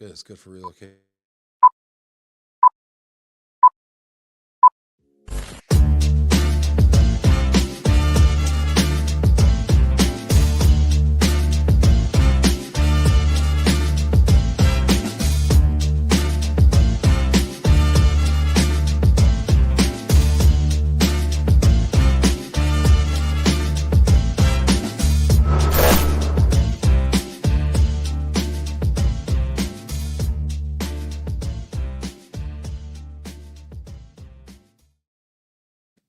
good. It's good for relocation.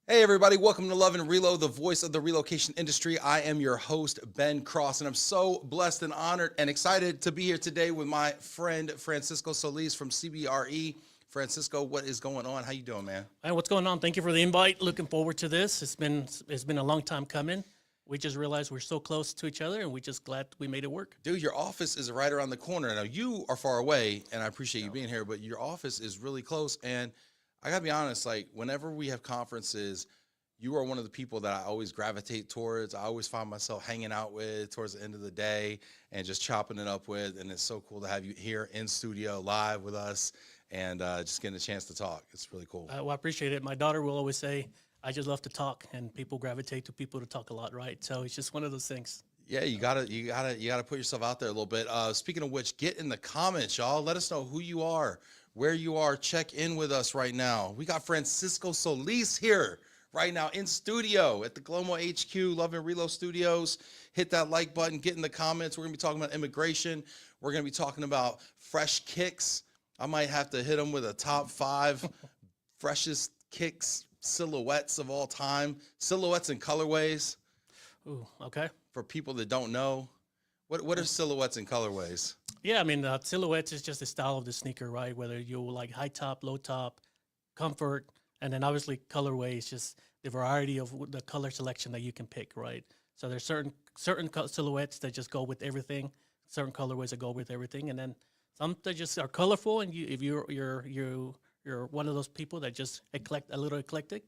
Hey everybody, welcome to Love and Relo, the voice of the relocation industry. I am your host, Ben Cross, and I'm so blessed and honored and excited to be here today with my friend, Francisco Solis from CBRE. Francisco, what is going on? How you doing, man? Hey, what's going on? Thank you for the invite. Looking forward to this. It's been a long time coming. We just realized we're so close to each other, and we're just glad we made it work. Dude, your office is right around the corner. Now, you are far away, and I appreciate you being here, but your office is really close, and I gotta be honest, like whenever we have conferences, you are one of the people that I always gravitate towards. I always find myself hanging out with towards the end of the day and just chopping it up with. And it's so cool to have you here in studio live with us and just getting a chance to talk. It's really cool. Well, I appreciate it. My daughter will always say, I just love to talk, and people gravitate to people to talk a lot, right? So it's just one of those things. Yeah, you gotta put yourself out there a little bit. Speaking of which, get in the comments, y'all. Let us know who you are, where you are. Check in with us right now. We got Francisco Solis here right now in studio at the GLOMO HQ, Love and Relo Studios. Hit that like button, get in the comments. We're gonna be talking about immigration. We're gonna be talking about fresh kicks. I might have to hit them with a top 5 freshest kicks, silhouettes of all time, silhouettes and colorways. Ooh, okay. For people that don't know, what are silhouettes and colorways? Yeah, I mean, silhouettes is just the style of the sneaker, right? Whether you like high top, low top, comfort, and then obviously colorway is just the variety of the color selection that you can pick, right? So there's certain silhouettes that just go with everything, certain colorways that go with everything, and then some that just are colorful. And if you're one of those people that just a little eclectic,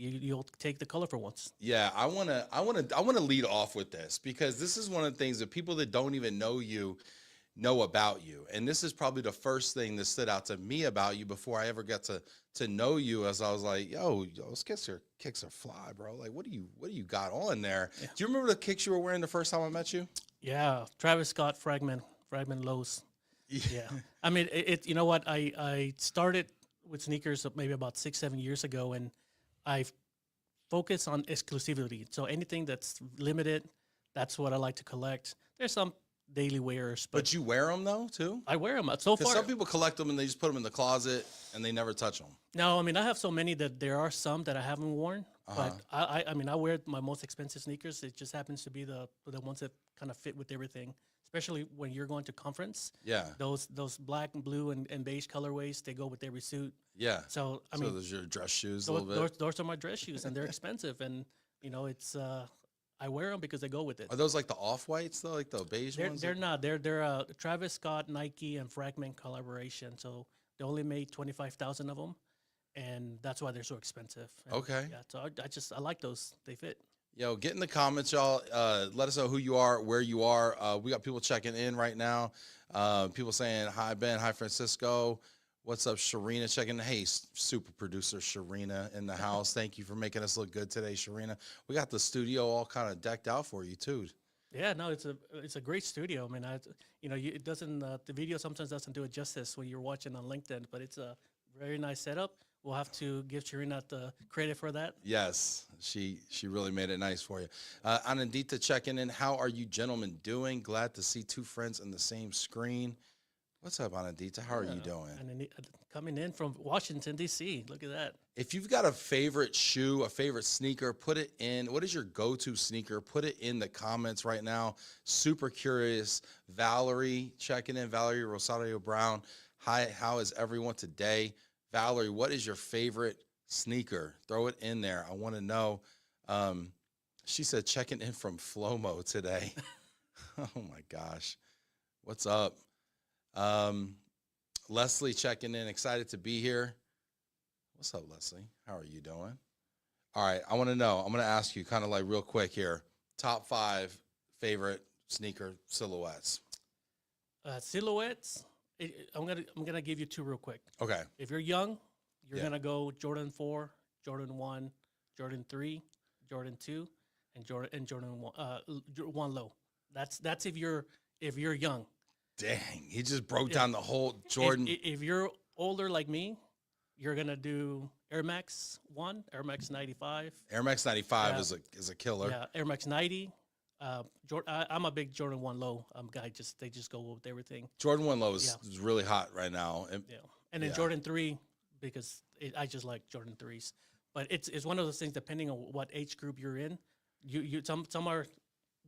you'll take the colorful ones. Yeah, I wanna lead off with this because this is one of the things that people that don't even know you know about you. And this is probably the first thing that stood out to me about you before I ever got to know you, as I was like, yo, those kicks are fly, bro. Like, what do you got on there? Yeah. Do you remember the kicks you were wearing the first time I met you? Yeah, Travis Scott fragment lows. Yeah. I mean, you know what? I started with sneakers maybe about 6-7 years ago, and I focus on exclusivity. So anything that's limited, that's what I like to collect. There's some daily wearers, but you wear them though too? I wear them so far. Some people collect them and they just put them in the closet and they never touch them. No, I mean, I have so many that there are some that I haven't worn, but I mean, I wear my most expensive sneakers. It just happens to be the ones that kind of fit with everything, especially when you're going to conference. Yeah. Those black and blue and beige colorways, they go with every suit. Yeah. So I mean, those are your dress shoes a little bit? Those are my dress shoes, and they're expensive. And, you know, it's I wear them because they go with it. Are those like the off-whites though, like the beige ones? They're not. They're a Travis Scott, Nike, and Fragment collaboration. So they only made 25,000 of them, and that's why they're so expensive. And okay. Yeah. So I like those. They fit. Yo, get in the comments, y'all. Let us know who you are, where you are. We got people checking in right now. People saying, hi, Ben. Hi, Francisco. What's up, Sharina? Checking. Hey, super producer Sharina in the house. Thank you for making us look good today, Sharina. We got the studio all kind of decked out for you, too. Yeah, no, it's a great studio. I mean, it doesn't the video sometimes doesn't do it justice when you're watching on LinkedIn, but it's a very nice setup. We'll have to give Sharina the credit for that. Yes, she really made it nice for you. Anandita checking in. How are you gentlemen doing? Glad to see 2 friends on the same screen. What's up, Anandita? How are you doing? And coming in from Washington, D.C. Look at that. If you've got a favorite shoe, a favorite sneaker, put it in. What is your go-to sneaker? Put it in the comments right now. Super curious. Valerie checking in. Valerie Rosario Brown. Hi, how is everyone today? Valerie, what is your favorite sneaker? Throw it in there. I want to know. She said checking in from Flomo today. Oh, my gosh. What's up? Leslie checking in. Excited to be here. What's up, Leslie? How are you doing? All right. I want to know. I'm going to ask you kind of like real quick here. Top 5 favorite sneaker silhouettes. Silhouettes. I'm gonna give you two real quick. Okay. If you're young, you're Yeah. gonna go Jordan 4, Jordan 1, Jordan 3, Jordan 2, and Jordan 1 low. That's if you're young. Dang, he just broke Yeah. down the whole Jordan. If you're older like me, you're gonna do Air Max 1, Air Max 95. Air Max 95 Yeah. is a killer. Yeah, Air Max 90. I'm a big Jordan 1 low guy. They just go with everything. Jordan 1 Low Yeah. is really hot right now. And Yeah, and then Yeah. Jordan 3 because I just like Jordan 3s. But it's one of those things depending on what age group you're in. Some are the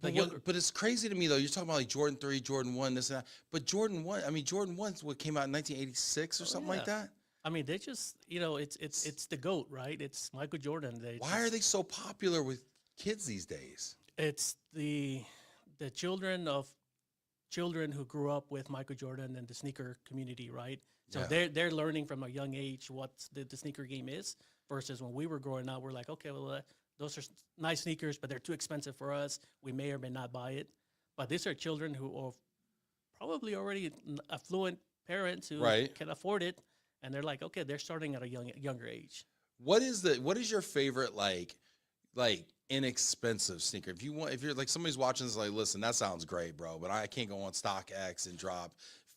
But, younger. but it's crazy to me though. You're talking about like Jordan 3, Jordan 1, this and that. But Jordan 1, I mean Jordan 1's what came out in 1986 or something like yeah. that. I mean, they just it's the GOAT, right? It's Michael Jordan. Why are they so popular with kids these days? It's the children of children who grew up with Michael Jordan and the sneaker community, right? So Yeah. they're learning from a young age what the sneaker game is. Versus when we were growing up, we're like, okay, well, those are nice sneakers, but they're too expensive for us. We may or may not buy it. But these are children who are probably already affluent parents who Right. can afford it, and they're like, okay, they're starting at a younger age. What is your favorite like inexpensive sneaker? If you're like somebody's watching this like, listen, that sounds great, bro, but I can't go on StockX and drop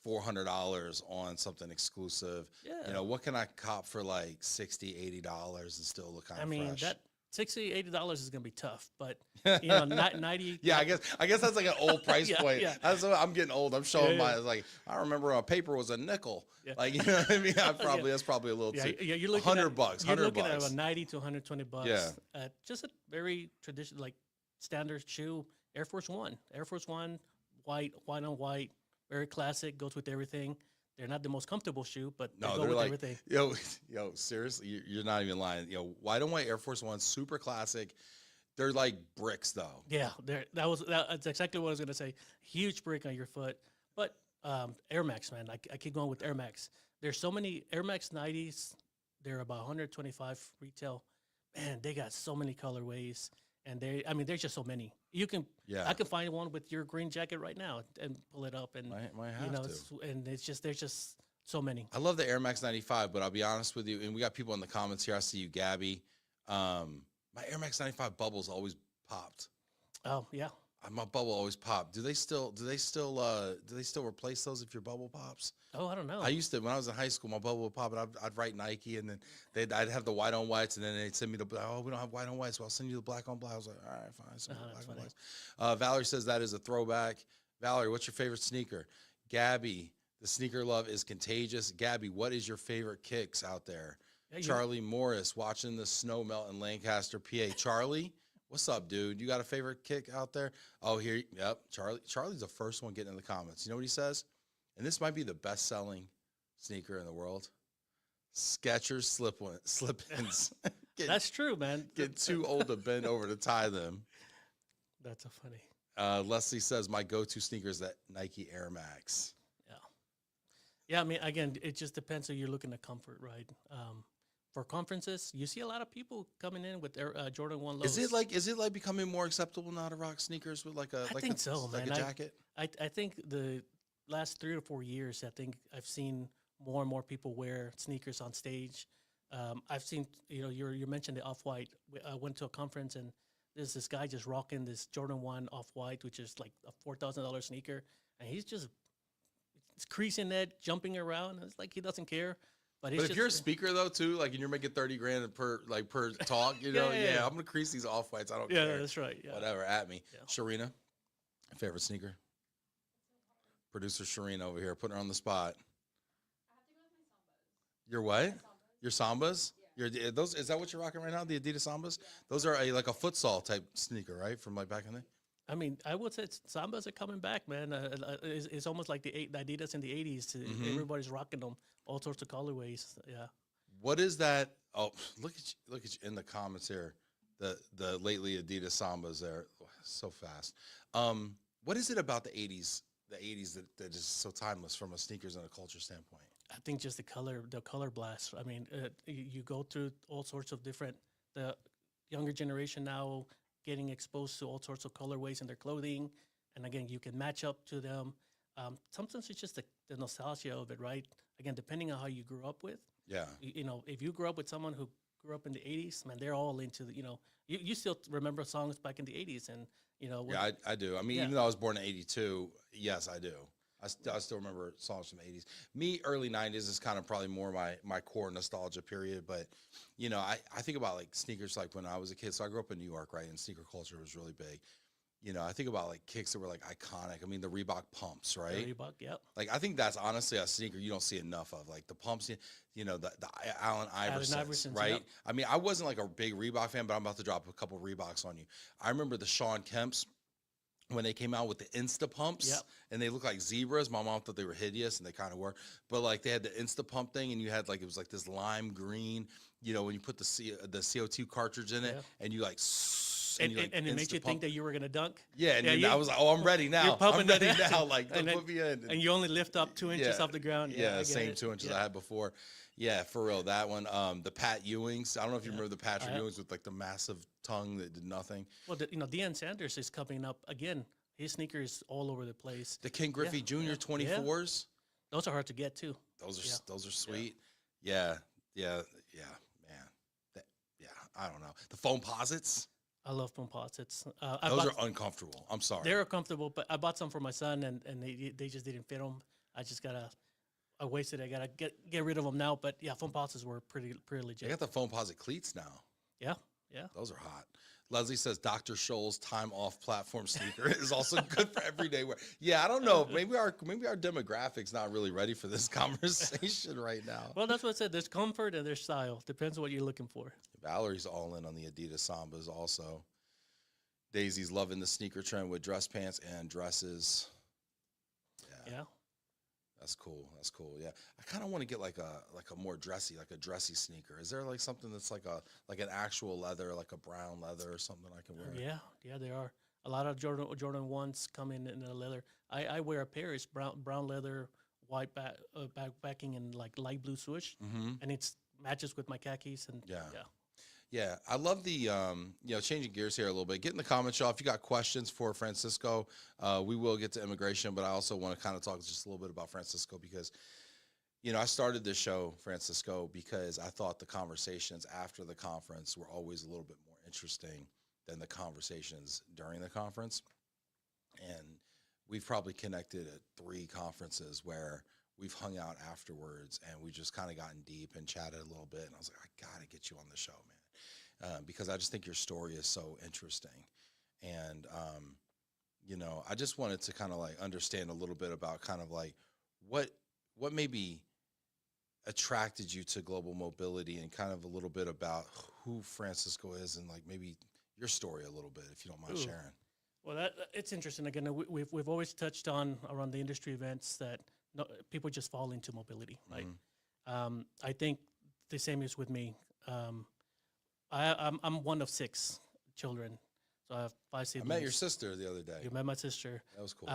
$400 on something exclusive. Yeah. You know, what can I cop for like $60, $80 and still look kind I of mean, fresh? that $60, $80 is going to be tough, but, 90. Yeah, I guess that's like an old price Yeah, point. yeah. That's what, I'm getting old. I'm showing Yeah, yeah. like I remember a paper was a nickel. Yeah. Like, you know what I mean? That's probably a little Yeah, too. you're looking $100 at, bucks. You're $100 looking bucks. at about $90 to $120. Yeah. Just a very traditional, like standard shoe, Air Force One. Air Force One, white on white, very classic, goes with everything. They're not the most comfortable shoe, but they No, go they're with like, everything. yo, seriously, you're not even lying. White on white Air Force One, super classic. They're like bricks though. Yeah, that's exactly what I was gonna say. Huge break on your foot, but Air Max, man, I keep going with Air Max. There's so many Air Max 90s. They're about 125 retail. Man, they got so many colorways, and there's just so many. Yeah. I can find one with your green jacket right now and pull it up, and Might have to. there's just so many. I love the Air Max 95, but I'll be honest with you, and we got people in the comments here. I see you, Gabby. My Air Max 95 bubbles always popped. Oh yeah, My bubble always popped. Do they still replace those if your bubble pops? oh I don't know. I used to, when I was in high school, my bubble would pop, and I'd write Nike, and then I'd have the white on whites, and then they'd send me we don't have white on whites, so I'll send you the black on black. I was like, all right, fine, send me the that's black on funny. whites. Valerie says that is a throwback. Valerie, what's your favorite sneaker? Gabby, the sneaker love is contagious. Gabby, what is your favorite kicks out there? Yeah, Charlie Morris, watching the snow melt in Lancaster, PA. Charlie, what's up, dude? You got a favorite kick out there? Oh, here, yep. Charlie's the first one getting in the comments. You know what he says? And this might be the best-selling sneaker in the world. Skechers slip-ins. That's true, man. Get too old to bend over to tie them. That's so funny. Leslie says, my go-to sneaker is that Nike Air Max. Yeah, I mean, again, it just depends on you're looking at comfort, right? For conferences, you see a lot of people coming in with their Jordan 1 lows. Is it like becoming more acceptable now to rock sneakers with like a I think so, like man. a jacket? I think the last 3 or 4 years, I think I've seen more and more people wear sneakers on stage. I've seen, you mentioned the Off-White. I went to a conference and there's this guy just rocking this Jordan 1 Off-White, which is like a $4,000 sneaker. And he's just creasing it, jumping around. It's like he doesn't care. But if you're a speaker though too, like, and you're making 30 grand per talk, Yeah. I'm gonna crease these off whites. I don't Yeah, care. that's right. Yeah. Whatever, at me. Yeah. Sharina, favorite sneaker? Producer Sharina over here, putting her on the spot. Your what? Your Sambas? Your those? Is that what you're rocking right now? The Adidas Sambas? Those are like a futsal type sneaker, right? From like back in the. I mean, I would say Sambas are coming back, man. It's almost like the Adidas in the 80s. Everybody's rocking them, all sorts of colorways. Yeah. What is that? Oh, look at you in the comments here. The lately Adidas Sambas there, so fast. What is it about the 80s that is so timeless from a sneakers and a culture standpoint? I think just the color blast. I mean, you go through all sorts of the younger generation now getting exposed to all sorts of colorways in their clothing. And again, you can match up to them. Sometimes it's just the nostalgia of it, right? Again, depending on how you grew up with. Yeah. You know, if you grew up with someone who grew up in the 80s, man, they're all into the, you know, you still remember songs back in the 80s. And, you know, Yeah, I do. I mean, Yeah. even though I was born in 82, yes, I do. I still remember songs from the 80s. Me, early 90s is kind of probably more my core nostalgia period. But, you know, I think about like sneakers like when I was a kid. So I grew up in New York, right? And sneaker culture was really big. You know, I think about like kicks that were like iconic. I mean, the Reebok pumps, right? the Reebok, yep. Like, I think that's honestly a sneaker you don't see enough of. Like the pumps, you know, the Allen Iversons, Iversons, right? yep. I mean, I wasn't like a big Reebok fan, but I'm about to drop a couple Reeboks on you. I remember the Sean Kemps when they came out with the Insta Pumps, Yep. and they looked like zebras. My mom thought they were hideous, and they kind of were. But like they had the Insta Pump thing, and you had like it was like this lime green. You know, when you put the CO2 cartridge in it, Yeah. and you like. And, you, like, and it made you Insta think pump. that you were going to dunk. Yeah, and then you- I was like, "Oh, I'm ready now. pumping I'm ready it now. Like, and then- put me in." And you only lift up 2 inches Yeah. off the ground. Yeah, I get same it. 2 inches Yeah. I had before. Yeah, for real. That one. The Pat Ewings. I don't know if you remember the Patrick I- Ewings with like the massive tongue that did nothing. Well, you know, Deion Sanders is coming up again. His sneakers all over the place. The King Griffey Jr. yeah. 24s. Those are hard to get too. Those are sweet. Yeah, man. Yeah, I don't know. The foam posits. I love composites. Those are uncomfortable. I'm sorry. They're comfortable, but I bought some for my son, and they just didn't fit him. I wasted it. I gotta get rid of them now. But yeah, foam posits were pretty They legit. got the foam posit cleats now. Yeah. Those are hot. Leslie says Dr. Scholl's time off platform sneaker is also good for everyday wear. Yeah, I don't know. Maybe our demographics not really ready for this conversation right now. Well, that's what I said. There's comfort and there's style. Depends on what you're looking for. Valerie's all in on the Adidas Sambas also. Daisy's loving the sneaker trend with dress pants and dresses. Yeah. That's cool. Yeah. I kind of want to get like a more dressy, like a dressy sneaker. Is there like something that's like an actual leather, like a brown leather or something I can wear? Yeah, there are a lot of Jordan 1s come in the leather. I wear a pair. It's brown leather, white backing, and like light blue swoosh, and it's matches with my khakis. And Yeah, I love the changing gears here a little bit. Get in the comments, y'all. If you got questions for Francisco, we will get to immigration, but I also want to kind of talk just a little bit about Francisco because, I started this show, Francisco, because I thought the conversations after the conference were always a little bit more interesting than the conversations during the conference. And we've probably connected at 3 conferences where we've hung out afterwards and we just kind of gotten deep and chatted a little bit. And I was like, I got to get you on the show, man. Because I just think your story is so interesting. And, I just wanted to kind of like understand a little bit about kind of like what maybe attracted you to global mobility and kind of a little bit about who Francisco is and like maybe your story a little bit, if you don't mind sharing. Well, it's interesting. Again, we've always touched on around the industry events that people just fall into mobility, right? I think the same is with me. I'm one of 6 children, so I have 5 siblings. I met your sister the other day. You met my sister. That was cool.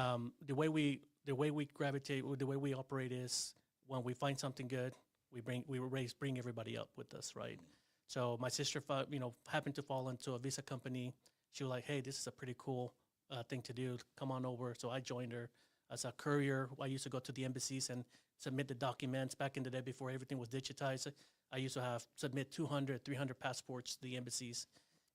The way we gravitate, the way we operate is when we find something good, we bring everybody up with us, right? So my sister, happened to fall into a visa company. She was like, "Hey, this is a pretty cool thing to do. Come on over." So I joined her as a courier. I used to go to the embassies and submit the documents back in the day before everything was digitized. I used to submit 200, 300 passports to the embassies.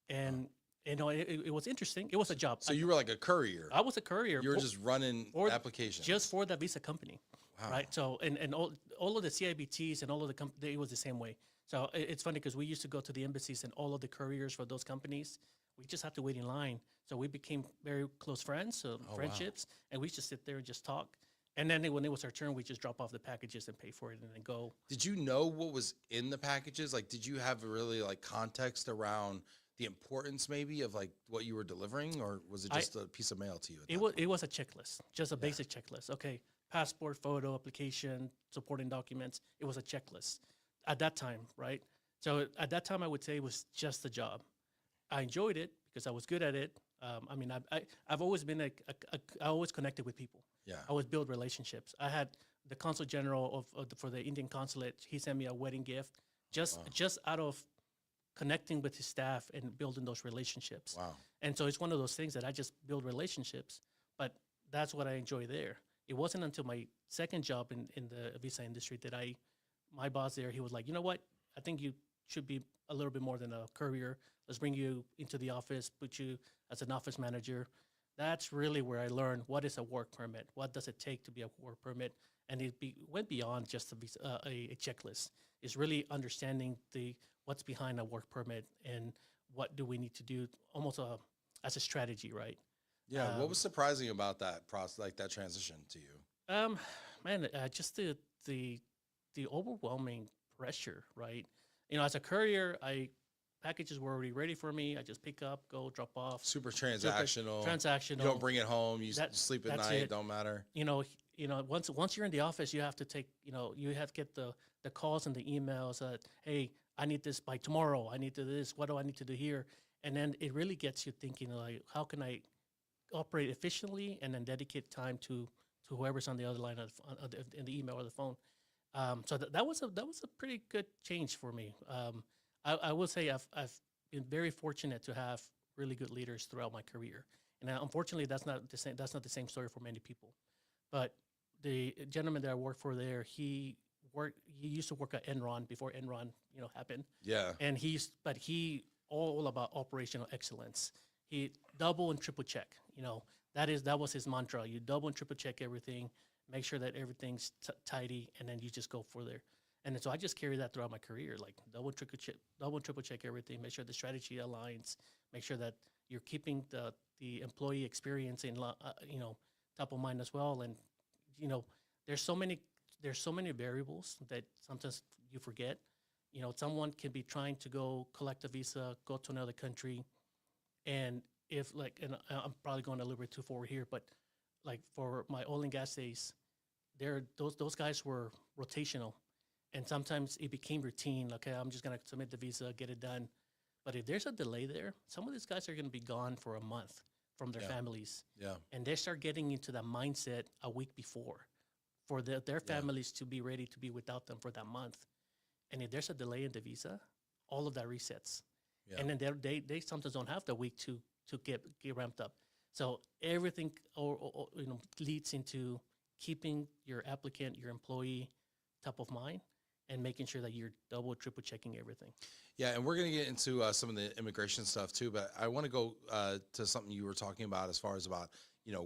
And, it was interesting. It was a job. So you were like a courier. I was a courier. You were just running applications. Just for the visa company. Wow. Right. So, and all of the CIBTs and all of it was the same way. So it's funny because we used to go to the embassies and all of the couriers for those companies, we just had to wait in line. So we became very close friends, friendships, and we just sit there and just talk. And then when it was our turn, we just drop off the packages and pay for it and then go. Did you know what was in the packages? Like, did you have really like context around the importance maybe of like what you were delivering, or was it just a piece of mail to you? It was a checklist, just a basic checklist. Okay, passport, photo, application, supporting documents. It was a checklist at that time, right? So at that time, I would say it was just a job. I enjoyed it because I was good at it. I've always been I always connected with people. Yeah. I always build relationships. I had the consul general for the Indian consulate. He sent me a wedding gift just out of connecting with his staff and building those relationships. Wow. And so it's one of those things that I just build relationships, but that's what I enjoy there. it wasn't until my second job in the visa industry that my boss there, he was like, you know what? I think you should be a little bit more than a courier. Let's bring you into the office, put you as an office manager. That's really where I learned what is a work permit. What does it take to be a work permit? And went beyond just a checklist. It's really understanding what's behind a work permit and what do we need to do, almost as a strategy, right? Yeah. What was surprising about that process, like that transition to you? Man, just the overwhelming pressure, right? You know, as a courier, packages were already ready for me. I just pick up, go, drop off. Super transactional. Transactional. You don't bring it home. You sleep at night. It. Don't matter. You know, once you're in the office, you have to take, you have to get the calls and the emails that, hey, I need this by tomorrow. I need to do this. What do I need to do here? And then it really gets you thinking, like, how can I operate efficiently and then dedicate time to whoever's on the other line in the email or the phone. So that was a pretty good change for me. I will say I've been very fortunate to have really good leaders throughout my career, and unfortunately that's not the same story for many people. But the gentleman that I worked for there, he used to work at Enron before Enron happened. Yeah. And he all about operational excellence. He double and triple check. That was his mantra. You double and triple check everything, make sure that everything's tidy, and then you just go for there. And so I just carry that throughout my career, like double and triple check everything, make sure the strategy aligns, make sure that you're keeping the employee experience in top of mind as well. And there's so many variables that sometimes you forget. Someone can be trying to go collect a visa, go to another country, and and I'm probably going a little bit too forward here, but like for my oil and gas days, those guys were rotational, and sometimes it became routine. Okay, I'm just gonna submit the visa, get it done. But if there's a delay there, some of these guys are gonna be gone for a month from their families. Yeah. And they start getting into that mindset a week before for their families to be ready to be without them for that month. And if there's a delay in the visa, all of that resets. Yeah. And then they sometimes don't have the week to get ramped up. So everything leads into keeping your applicant, your employee top of mind, and making sure that you're double, triple checking everything. Yeah, and we're going to get into some of the immigration stuff too, but I want to go to something you were talking about as far as about,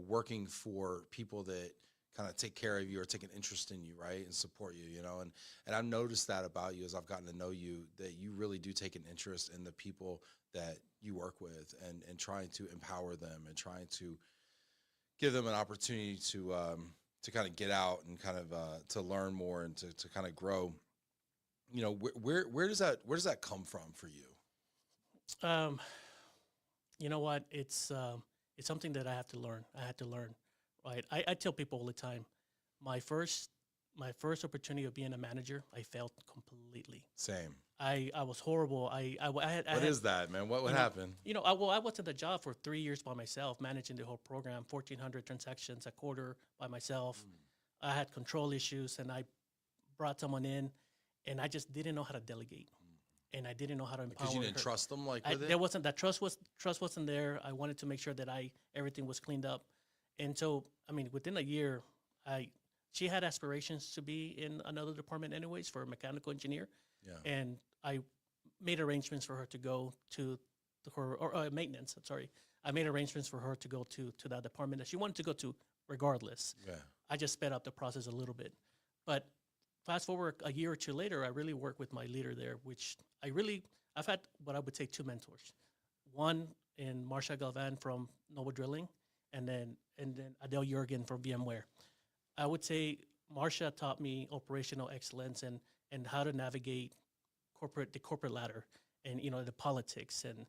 working for people that kind of take care of you or take an interest in you, right, and support you, and I've noticed that about you as I've gotten to know you, that you really do take an interest in the people that you work with and trying to empower them and trying to give them an opportunity to kind of get out and kind of to learn more and to kind of grow. Where does that come from for you? You know what? It's something that I have to learn. I had to learn, right? I tell people all the time, my first opportunity of being a manager, I failed completely. Same. I was horrible. What is that, man? What happened? I was in the job for 3 years by myself, managing the whole program, 1,400 transactions a quarter by myself. I had control issues, and I brought someone in, and I just didn't know how to delegate, and I didn't know how to empower. Because you didn't trust them, with it? There wasn't that trust wasn't there. I wanted to make sure that everything was cleaned up, and so within a year, she had aspirations to be in another department anyways for a mechanical engineer. Yeah. And I made arrangements for her to go to her maintenance. I'm sorry. I made arrangements for her to go to that department that she wanted to go to regardless. Yeah. I just sped up the process a little bit. But fast forward a year or two later, I really worked with my leader there, which I've had what I would say two mentors. One in Marcia Galvan from Noble Drilling, and then Adele Jurgen from VMware. I would say Marcia taught me operational excellence and how to navigate the corporate ladder and the politics. And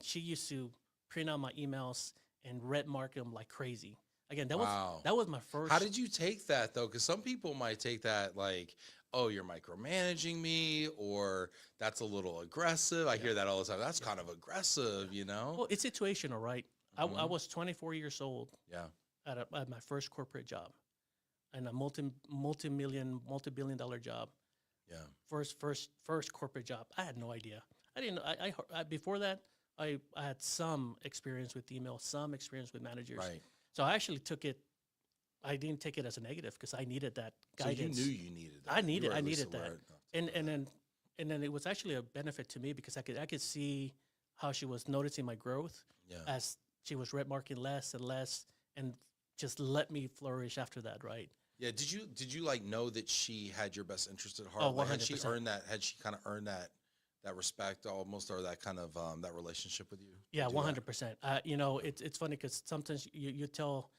she used to print out my emails and red mark them like crazy. Again, that was my first. How did you take that though? Because some people might take that like, oh, you're micromanaging me, or that's a little aggressive. I hear that all the time. That's kind of aggressive, Well, it's situational, right? Mm-hmm. I was 24 years old. Yeah. At my first corporate job, and a multi-billion-dollar job. Yeah. First corporate job. I had no idea. I didn't know. I before that, I had some experience with email, some experience with managers. Right. So I actually took it. I didn't take it as a negative because I needed that So you guidance. knew you needed that. I You needed were I at least needed that, aware enough to and know and that. then and then it was actually a benefit to me because I could see how she was noticing my growth Yeah. as she was red marking less and less, and just let me flourish after that, right? Yeah. Did you like know that she had your best interest at heart? Oh, Like, had she 100%. earned that? Had she kind of earned that respect almost, or that kind of that relationship with you to Yeah, do that? 100%. It's funny because sometimes you tell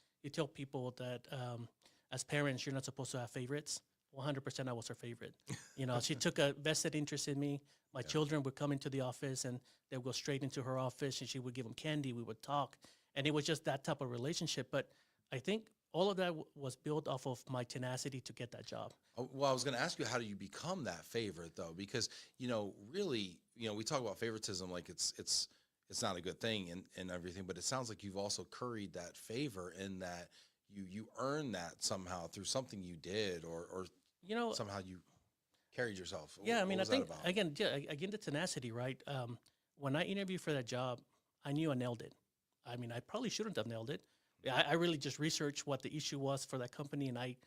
people that as parents you're not supposed to have favorites. 100%, I was her favorite. She took a vested interest in me. My Yeah. children would come into the office and they would go straight into her office, and she would give them candy. We would talk, and it was just that type of relationship. But I think all of that was built off of my tenacity to get that job. Oh, well, I was going to ask you, how do you become that favorite though? Because really, we talk about favoritism like it's not a good thing and everything, but it sounds like you've also curried that favor in that you earned that somehow through something you did, or You know, somehow you carried yourself. Yeah, I What mean, I was that think about? again, yeah, again, the tenacity, right? When I interviewed for that job, I knew I nailed it. I mean, I probably shouldn't have nailed it. Yeah, I really just researched what the issue was for that company, and I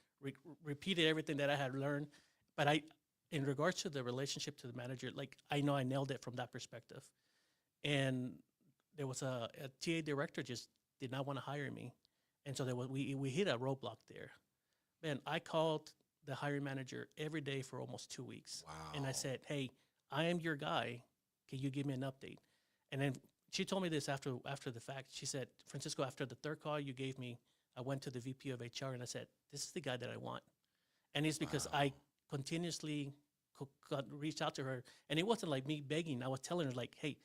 repeated everything that I had learned. But in regards to the relationship to the manager, like I know I nailed it from that perspective. And there was a TA director just did not want to hire me, and so we hit a roadblock there. Man, I called the hiring manager every day for almost 2 weeks. And I Wow. said, hey, I am your guy. Can you give me an update? And then she told me this after the fact. She said, Francisco, after the third call you gave me, I went to the VP of HR and I said, this is the guy that I want. And it's because Wow. I continuously reached out to her. And it wasn't like me begging. I was telling her, like, hey,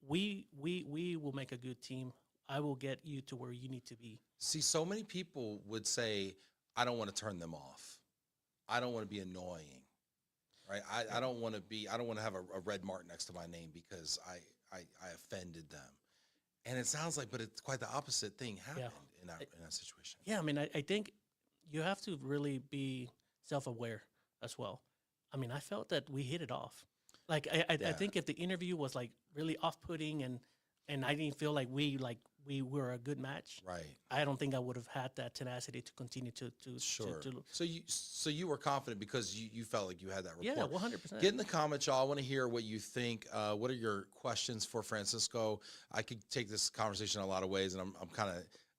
we will make a good team. I will get you to where you need to be. See, so many people would say, I don't want to turn them off. I don't want to be annoying, right? I don't want to be, I don't want to have a red mark next to my name because I offended them. And it sounds like, but it's quite the opposite thing happened in that situation. Yeah, I mean, I think you have to really be self-aware as well. I mean, I felt that we hit it off. Like I Yeah, think if the interview was like really off-putting and I didn't feel like we were a good match, right. I don't think I would have had that tenacity to continue Sure. to So you were confident because you felt like you had that yeah, rapport. 100%. Get in the comments, y'all. I want to hear what you think. What are your questions for Francisco? I could take this conversation a lot of ways, and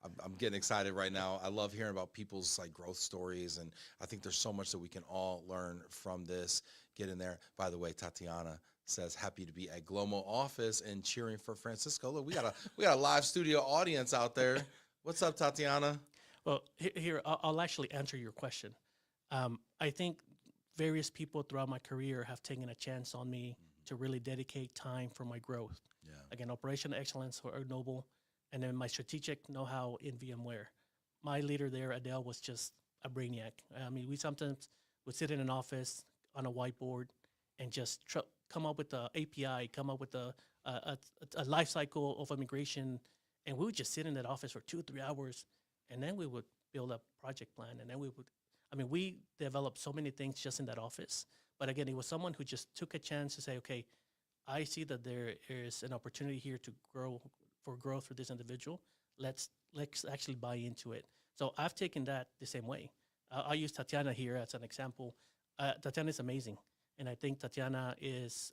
I'm getting excited right now. I love hearing about people's like growth stories, and I think there's so much that we can all learn from this. Get in there. By the way, Tatiana says happy to be at GLOMO office and cheering for Francisco. Look, we got a live studio audience out there. What's up, Tatiana? Well, here I'll actually answer your question. I think various people throughout my career have taken a chance on me to really dedicate time for my growth. Yeah. Again, operational excellence or Noble, and then my strategic know-how in VMware. My leader there, Adele, was just a brainiac. I mean, we sometimes would sit in an office on a whiteboard and just come up with the API, come up with a life cycle of a migration, and we would just sit in that office for 2-3 hours, and then we would build a project plan, and then we would. I mean, we developed so many things just in that office. But again, it was someone who just took a chance to say, okay, I see that there is an opportunity here to grow for growth for this individual. Let's actually buy into it. So I've taken that the same way. I'll use Tatiana here as an example. Tatiana is amazing, and I think Tatiana is.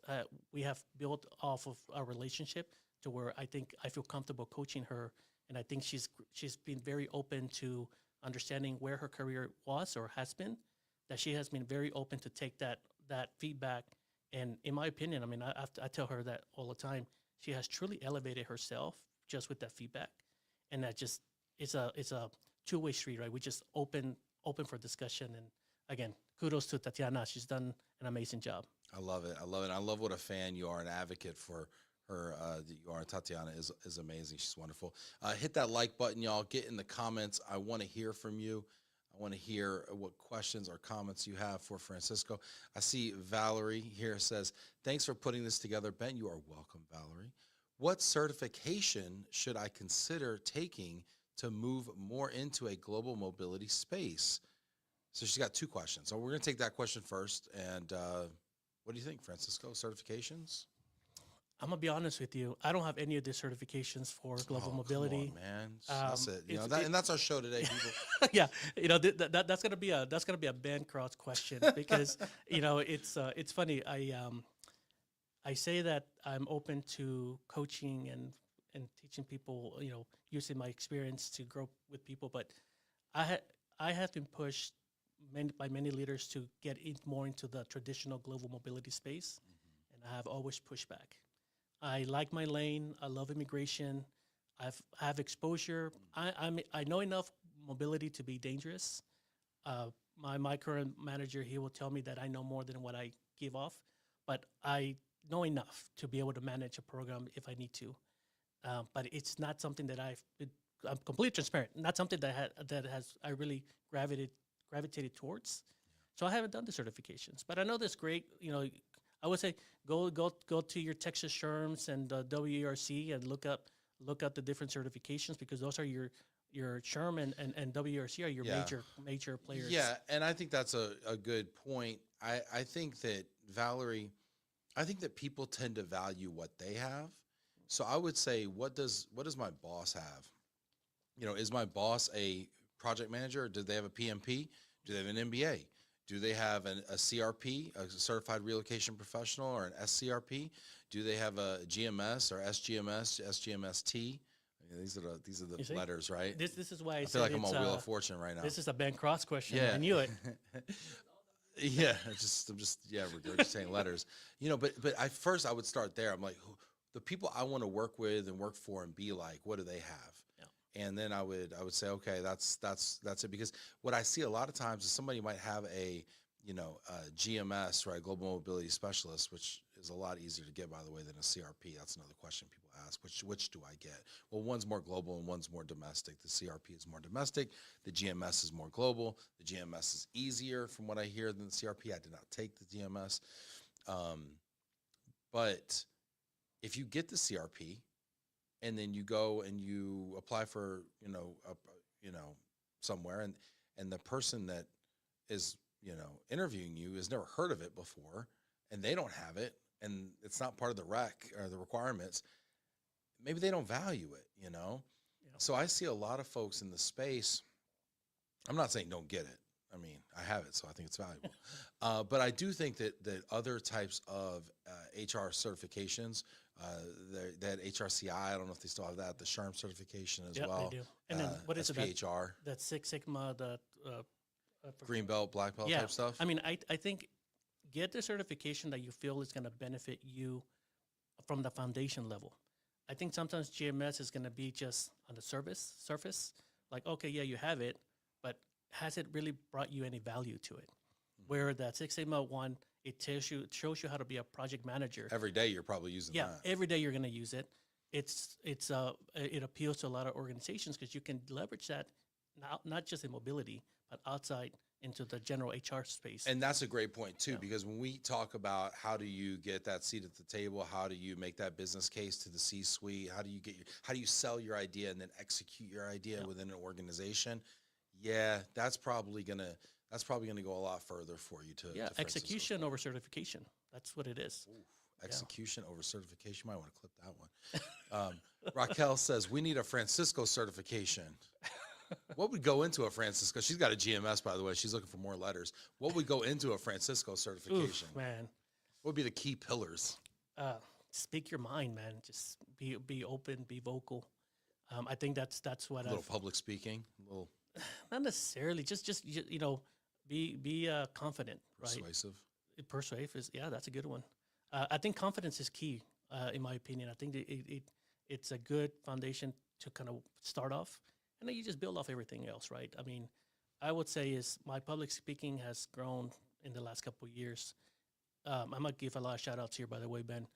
We have built off of our relationship to where I think I feel comfortable coaching her, and I think she's been very open to understanding where her career was or has been. That she has been very open to take that feedback. And in my opinion, I mean, I tell her that all the time. She has truly elevated herself just with that feedback, and that just it's a two-way street, right? We just open for discussion. And again, kudos to Tatiana. She's done an amazing job. I love it. I love it. I love what a fan you are, an advocate for her. That you are. Tatiana is amazing. She's wonderful. Hit that like button, y'all. Get in the comments. I want to hear from you. I want to hear what questions or comments you have for Francisco. I see Valerie here says, thanks for putting this together. Ben, you are welcome, Valerie. What certification should I consider taking to move more into a global mobility space? So she's got two questions. So we're going to take that question first. And what do you think, Francisco? Certifications? I'm gonna be honest with you. I don't have any of the certifications for global Oh, mobility. come on, man. That's it. You know, It's and that's our show today, people. yeah, that's gonna be a Ben Cross question because it's funny. I say that I'm open to coaching and teaching people, using my experience to grow with people, but I have been pushed by many leaders to get more into the traditional global mobility space, and I have always pushed back. I like my lane. I love immigration. I have exposure. I know enough mobility to be dangerous. My current manager, he will tell me that I know more than what I give off, but I know enough to be able to manage a program if I need to. But it's not something that I'm completely transparent. Not something that has I really gravitated towards. So I haven't done the certifications, but I know this great. I would say go to your Texas SHRMs and WERC and look up the different certifications, because those are your SHRM and WERC are your Yeah. major players. Yeah, and I think that's a good point. I think that, Valerie, I think that people tend to value what they have. So I would say, what does my boss have? Is my boss a project manager? Do they have a PMP? Do they have an MBA? Do they have a CRP, a certified relocation professional, or an SCRP? Do they have a GMS or SGMS, SGMST? These are the letters, right? This is why I feel like I'm on Wheel of Fortune right now. This is a Ben Cross question. Yeah. I knew it. Yeah, I'm just regurgitating letters. But at first I would start there. I'm like, the people I want to work with and work for and be like, what do they have? Yeah. And then I would say, okay, that's it. Because what I see a lot of times is somebody might have a GMS, right, global mobility specialist, which is a lot easier to get, by the way, than a CRP. That's another question people ask. Which do I get? Well, one's more global and one's more domestic. The CRP is more domestic. The GMS is more global. The GMS is easier, from what I hear, than the CRP. I did not take the GMS, but if you get the CRP and then you go and you apply for somewhere, and the person that is interviewing you has never heard of it before, and they don't have it, and it's not part of the rec or the requirements, maybe they don't value it. Yeah. So I see a lot of folks in the space. I'm not saying don't get it. I mean, I have it, so I think it's valuable. But I do think that other types of HR certifications, that HRCI, I don't know if they still have that, the SHRM certification as well. They do. And then what is SPHR, that Six Sigma, green belt, black belt type stuff? I mean, I think get the certification that you feel is going to benefit you from the foundation level. I think sometimes GMS is going to be just on the surface, like, okay, yeah, you have it, but has it really brought you any value to it? Where that Six Sigma one, it shows you how to be a project manager. Every day you're probably using that. Yeah, every day you're going to use it. It appeals to a lot of organizations because you can leverage that not just in mobility, but outside into the general HR space. And that's a great point too, because when we talk about how do you get that seat at the table, how do you make that business case to the C-suite, how do you sell your idea and then execute your idea within an organization? Yeah, that's probably gonna go a lot further for you to execution over certification. That's what it is. Oof, execution over certification. You might want to clip that one. Raquel says we need a Francisco certification. What would go into a Francisco? She's got a GMS, by the way. She's looking for more letters. What would go into a Francisco certification? Oof, man. What would be the key pillars? Speak your mind, man. Just be open, be vocal. I think that's what a little public speaking, a little. Not necessarily. Just be confident, Persuasive. Right? Persuasive is that's a good one. I think confidence is key, in my opinion. I think it's a good foundation to kind of start off. And then you just build off everything else, right? I mean, I would say is my public speaking has grown in the last couple of years. I'm going to give a lot of shout outs here, by the way, Ben.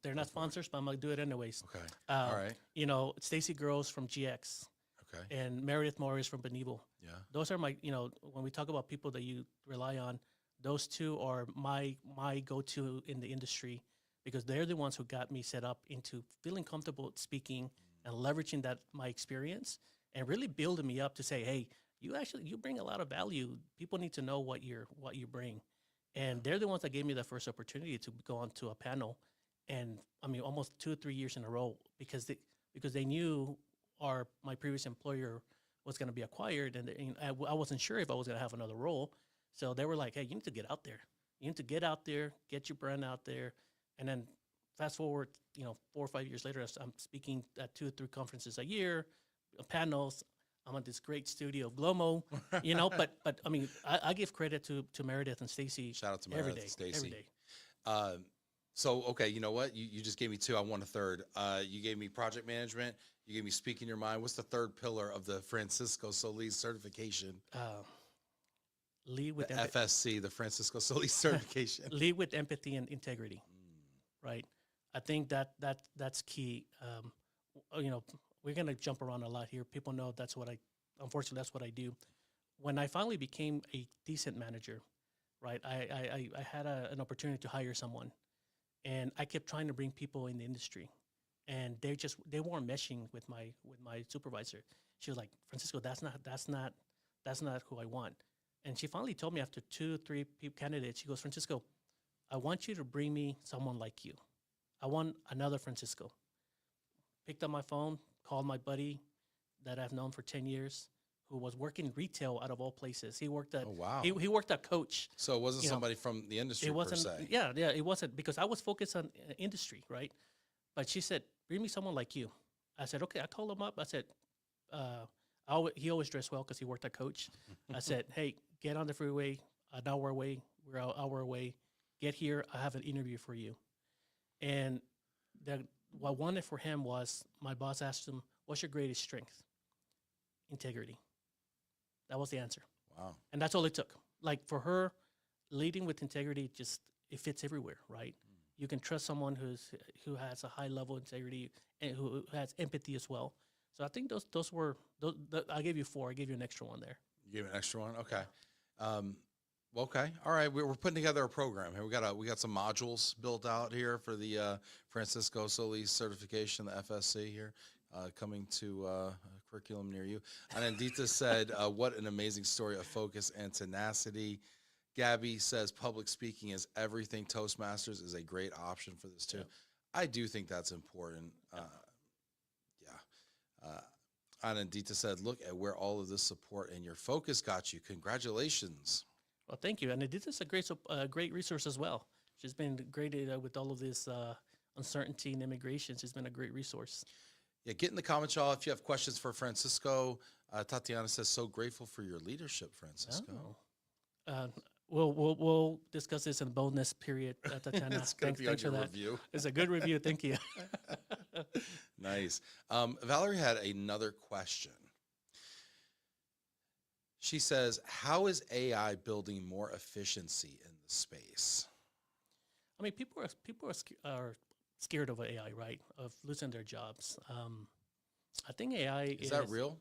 They're not sponsors, but I'm going to do it anyways. Okay. All right. Stacy Gross from GX. Okay. And Meredith Morris from Benevo. Yeah. Those are my, when we talk about people that you rely on, those two are my go-to in the industry, because they're the ones who got me set up into feeling comfortable speaking and leveraging my experience, and really building me up to say, hey, you bring a lot of value. People need to know what you bring. And they're the ones that gave me the first opportunity to go onto a panel and I mean almost 2 or 3 years in a row because they knew my previous employer was going to be acquired, and I wasn't sure if I was going to have another role. So they were like, "Hey, you need to get out there. You need to get out there, get your brand out there." And then fast forward, 4 or 5 years later, I'm speaking at 2 or 3 conferences a year, panels. I'm at this great studio, GLOMO, But I mean, I give credit to Meredith and Stacy. Shout out to every Meredith day, and every Stacy. day. So, okay, you know what? You just gave me 2. I want a third. You gave me project management. You gave me speaking your mind. What's the third pillar of the Francisco Solis certification? Lead with The FSC, the Francisco Solis certification. lead with empathy and integrity, right? I think that's key. We're gonna jump around a lot here. People know unfortunately, that's what I do. When I finally became a decent manager, right, I had an opportunity to hire someone, and I kept trying to bring people in the industry, and they weren't meshing with my supervisor. She was like, "Francisco, that's not who I want." And she finally told me after 2, 3 candidates, she goes, "Francisco, I want you to bring me someone like you. I want another Francisco." Picked up my phone, called my buddy that I've known for 10 years, who was working retail out of all places. He worked at Oh, wow. he worked at Coach. So it wasn't somebody from the industry It wasn't per se. yeah, it wasn't, because I was focused on industry, right? But she said, "Bring me someone like you." I said, "Okay." I called him up. I said, he always dressed well because he worked at Coach. I said, "Hey, get on the freeway, an hour away. We're an hour away. Get here. I have an interview for you." And what I wanted for him was, my boss asked him, "What's your greatest strength?" Integrity. That was the answer. Wow. And that's all it took. Like, for her, leading with integrity, it fits everywhere, right? You can trust someone who has a high level of integrity and who has empathy as well. So I think those were I gave you 4. I gave you an extra one there. You gave an extra one? Okay. Okay. All right. We're putting together a program here. We got some modules built out here for the Francisco Solis certification, the FSC here, coming to a curriculum near you. And Andita said, "What an amazing story of focus and tenacity." Gabby says, "Public speaking is everything. Toastmasters is a great option for this too." Yep. I do think that's important. Anandita said, "Look at where all of this support and your focus got you. Congratulations." Well, thank you. And this is a great resource as well. She's been great with all of this uncertainty in immigration. She's been a great resource. Yeah, get in the comments, y'all, if you have questions for Francisco. Tatiana says, "So grateful for your leadership, Francisco." Oh. We'll discuss this in bonus period, Tatiana. It's going to be on your for that. review. It's a good review. Thank you. Nice. Valerie had another question. She says, "How is AI building more efficiency in the space?" I mean, people are scared of AI, right? Of losing their jobs. I think AI Is that real?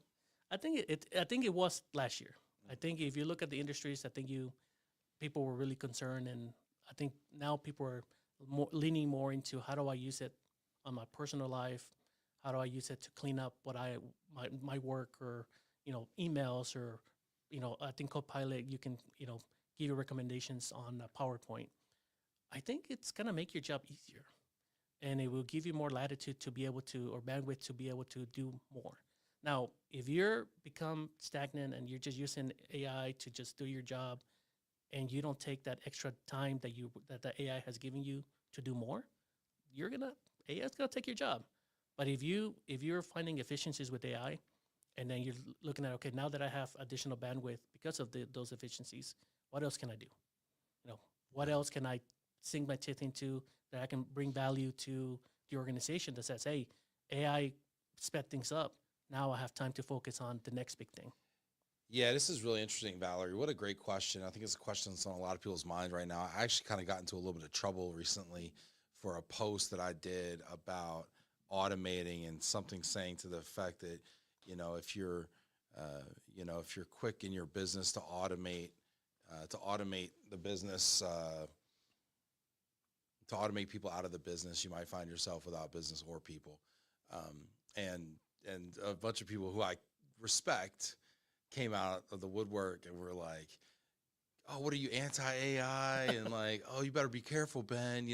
I think it was last year. I think if you look at the industries, I think people were really concerned, and I think now people are leaning more into, how do I use it on my personal life? How do I use it to clean up my work, or emails, or I think Copilot, you can give you recommendations on PowerPoint. I think it's gonna make your job easier, and it will give you more latitude to be able to, or bandwidth to be able to do more. Now, if you're become stagnant and you're just using AI to just do your job, and you don't take that extra time that the AI has given you to do more, AI is gonna take your job. But if you're finding efficiencies with AI, and then you're looking at, okay, now that I have additional bandwidth because of those efficiencies, what else can I do? What else can I sink my teeth into that I can bring value to the organization that says, hey, AI sped things up. Now I have time to focus on the next big thing. Yeah, this is really interesting, Valerie. What a great question. I think it's a question that's on a lot of people's mind right now. I actually kind of got into a little bit of trouble recently for a post that I did about automating, and something saying to the effect that, if you're quick in your business to automate the business, to automate people out of the business, you might find yourself without business or people. And a bunch of people who I respect came out of the woodwork and were like, oh, what are you, anti-AI? And like, oh, you better be careful, Ben,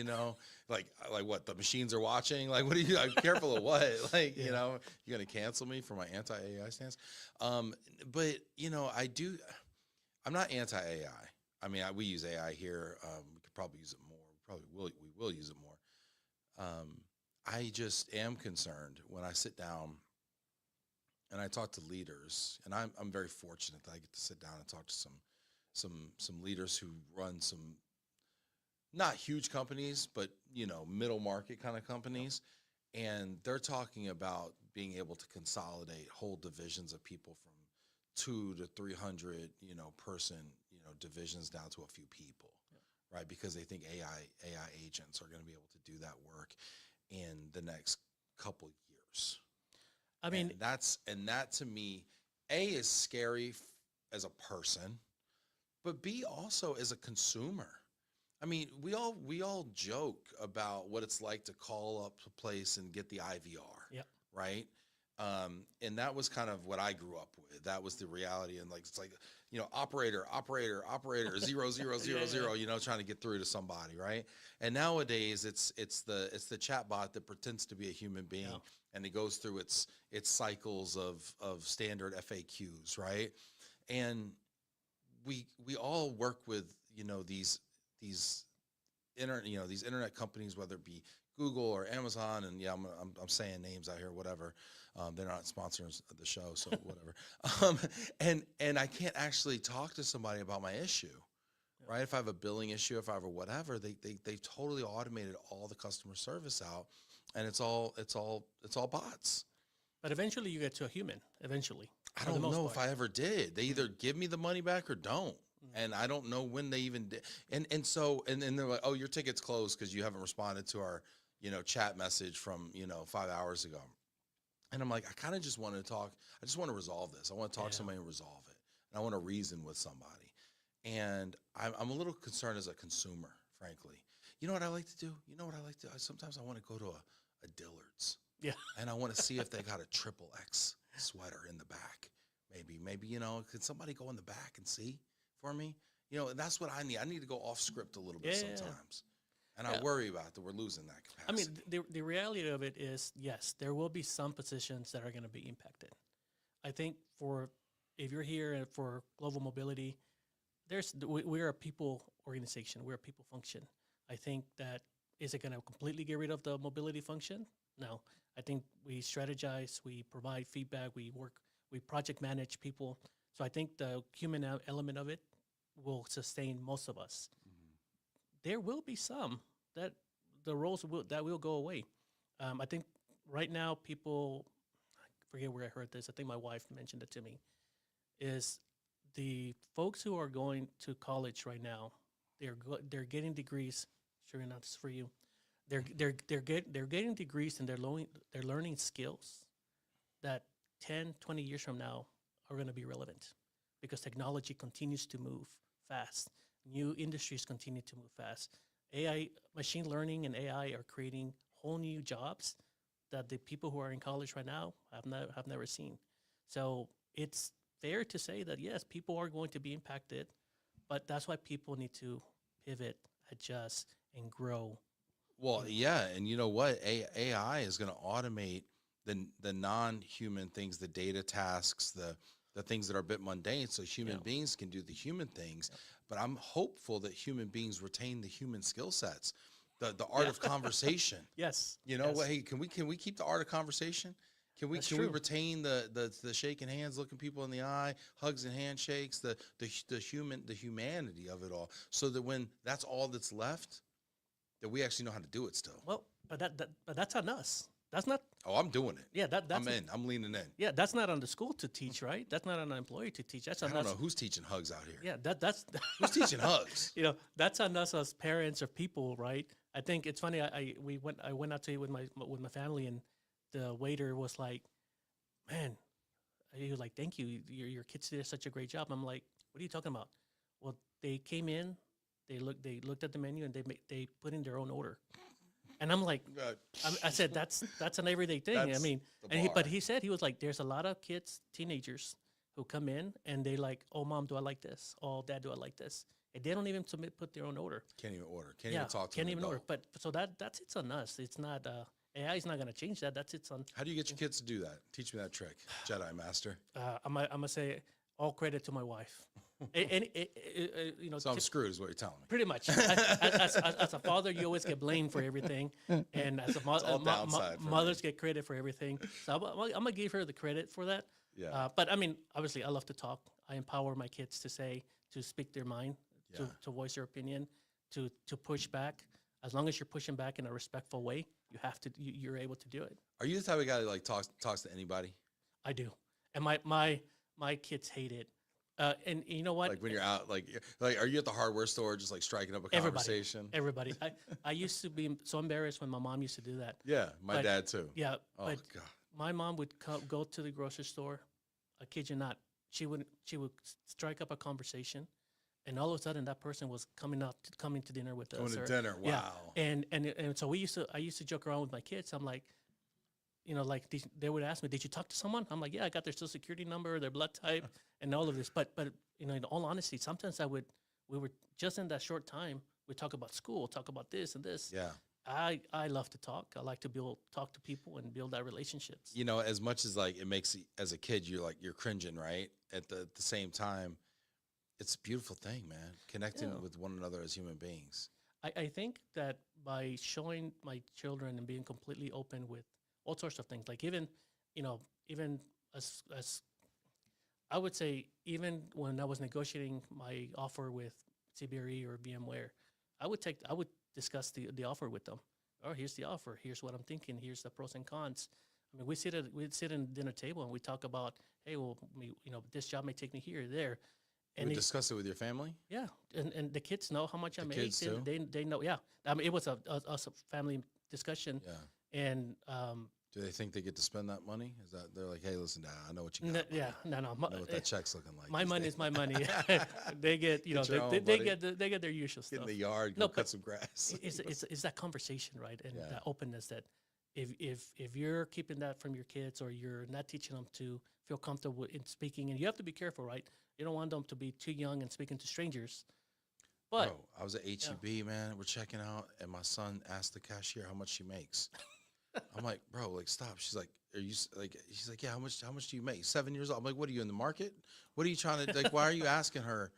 like what, the machines are watching? Like, what are you, I'm careful of what? Like, Yeah. you're going to cancel me for my anti-AI stance? But, I'm not anti-AI. I mean, we use AI here. We could probably use it more. We will use it more. I just am concerned when I sit down and I talk to leaders, and I'm very fortunate that I get to sit down and talk to some leaders who run some not huge companies, but middle market kind of companies, and they're talking about being able to consolidate whole divisions of people from 2 to 300 person divisions down to a few people, right? Because they think AI agents are going to be able to do that work in the next couple years. I mean, And that to me, A, is scary as a person, but B, also as a consumer. I mean, we all joke about what it's like to call up a place and get the IVR, yeah, right? And that was kind of what I grew up with. That was the reality. And like, it's like, operator, 000, trying to get through to somebody, right? And nowadays it's the chat bot that pretends to be a human being, yeah. and it goes through its cycles of standard FAQs, right? And we all work with these these internet companies, whether it be Google or Amazon, and yeah, I'm saying names out here, whatever. They're not sponsors of the show, so whatever. And I can't actually talk to somebody about my issue, right? If I have a billing issue, if I have a whatever, they've totally automated all the customer service out, and it's all bots. But eventually you get to a human. Eventually, I for the don't most know part. if I ever did. They either give me the money back or don't. And I don't know when they even did. And so they're like, oh, your ticket's closed because you haven't responded to our, chat message from, 5 hours ago. And I'm like, I kind of just want to talk. I just want to resolve this. I want to talk to somebody and resolve it. And I want to reason with somebody. And I'm a little concerned as a consumer, frankly. You know what I like to do? You know what I like to do? Sometimes I want to go to a Dillard's. Yeah. And I want to see if they got a XXX sweater in the back. Maybe, could somebody go in the back and see for me? And that's what I need. I need to go off script a little bit sometimes. And I worry about that we're losing that I mean, capacity. the reality of it is, yes, there will be some positions that are going to be impacted. I think if you're here for global mobility, we're a people organization. We're a people function. I think that, is it going to completely get rid of the mobility function? No. I think we strategize, we provide feedback, we project manage people. So I think the human element of it will sustain most of us. There will be some that the roles will go away. I think right now people, I forget where I heard this. I think my wife mentioned it to me. Is the folks who are going to college right now, they're getting degrees. Sure enough, it's for you. They're getting degrees, and they're learning skills that 10, 20 years from now are going to be relevant, because technology continues to move fast. New industries continue to move fast. AI, machine learning and AI are creating whole new jobs that the people who are in college right now have never seen. So it's fair to say that, yes, people are going to be impacted, but that's why people need to pivot, adjust, and grow. Well, yeah, and you know what? AI is going to automate the non-human things, the data tasks, the things that are a bit mundane, so human beings can do the human things. But I'm hopeful that human beings retain the human skill sets, the art of conversation. Yes. What? Hey, can we keep the art of conversation? Can we That's we true. retain the shaking hands, looking people in the eye, hugs and handshakes, the humanity of it all, so that when that's all that's left, that we actually know how to do it still. Well, but that's on us. That's not. Oh, I'm doing it. Yeah, that's I'm in. I'm leaning in. Yeah, that's not on the school to teach, right? That's not on an employee to teach. That's I on don't us. know who's teaching hugs out here. Yeah, that's Who's teaching hugs? That's on us as parents or people, right? I think it's funny. I went out to eat with my family, and the waiter was like, "Man," he was like, "Thank you. Your kids did such a great job." I'm like, "What are you talking about?" Well, they came in, they looked at the menu, and they put in their own order. And I'm like, I said, that's an everyday thing. I That's mean, the but bar. he said, he was like, there's a lot of kids, teenagers, who come in and they like, oh, mom, do I like this? Oh, dad, do I like this? and they don't even put their own order. Can't even order. Can't even talk to can't an even adult. order. But so that's it's on us. It's not AI is not going to change that. That's it's on. How do you get your kids to do that? Teach me that trick, Jedi Master. I'm gonna say all credit to my wife. And you know, So I'm screwed, is what you're telling me. pretty much. As a father, you always get blamed for everything, and as a all downside for me. mothers get credit for everything. So I'm gonna give her the credit for that. Yeah. But I mean, obviously, I love to talk. I empower my kids to speak their mind, Yeah. to voice their opinion, to push back. As long as you're pushing back in a respectful way, you're able to do it. Are you the type of guy that like talks to anybody? I do, and my kids hate it. And you know what? Like when you're out, like are you at the hardware store just like striking up a conversation? Everybody. I used to be so embarrassed when my mom used to do that. Yeah, my But- dad too. Yeah, Oh but God. my mom would go to the grocery store. I kid you not. She would strike up a conversation, and all of a sudden that person was coming to dinner with us. Going to or- dinner. Wow. Yeah, and so I used to joke around with my kids. I'm like, you know, like they would ask me, "Did you talk to someone?" I'm like, "Yeah, I got their social security number, their blood type, and all of this." But you know, in all honesty, sometimes we were just in that short time. We talk about school, talk about this and this. Yeah. I love to talk. I like to talk to people and build that relationships. You know, as much as like it makes as a kid, you're cringing, right? At the same time, it's a beautiful thing, man. Connecting Yeah. with one another as human beings. I think that by showing my children and being completely open with all sorts of things, like even as I would say, even when I was negotiating my offer with CBRE or VMware, I would discuss the offer with them. Oh, here's the offer. Here's what I'm thinking. Here's the pros and cons. I mean, we'd sit at a dinner table and we talk about, hey, well, this job may take me here or there. And we discuss it with your family. Yeah, and the kids know how much I The make. kids too? They know. Yeah, I mean, it was a family discussion, Yeah. and Do they think they get to spend that money? Is that they're like, hey, listen, Dad, I know what you got. yeah, no, I know what that check's looking like. my these money days. is my money. They get, Get your own, they buddy. get their usual Get in stuff. the yard, No, go cut but some grass. It's that conversation, right, and Yeah. that openness that if you're keeping that from your kids or you're not teaching them to feel comfortable in speaking, and you have to be careful, right? You don't want them to be too young and speaking to strangers. But Bro, I was at HEB, man. We're checking out, and my son asked the cashier how much she makes. I'm like, bro, like, stop. She's like, are you like? She's like, yeah. How much do you make? 7 years old. I'm like, what are you in the market? What are you trying to like? Why are you asking her?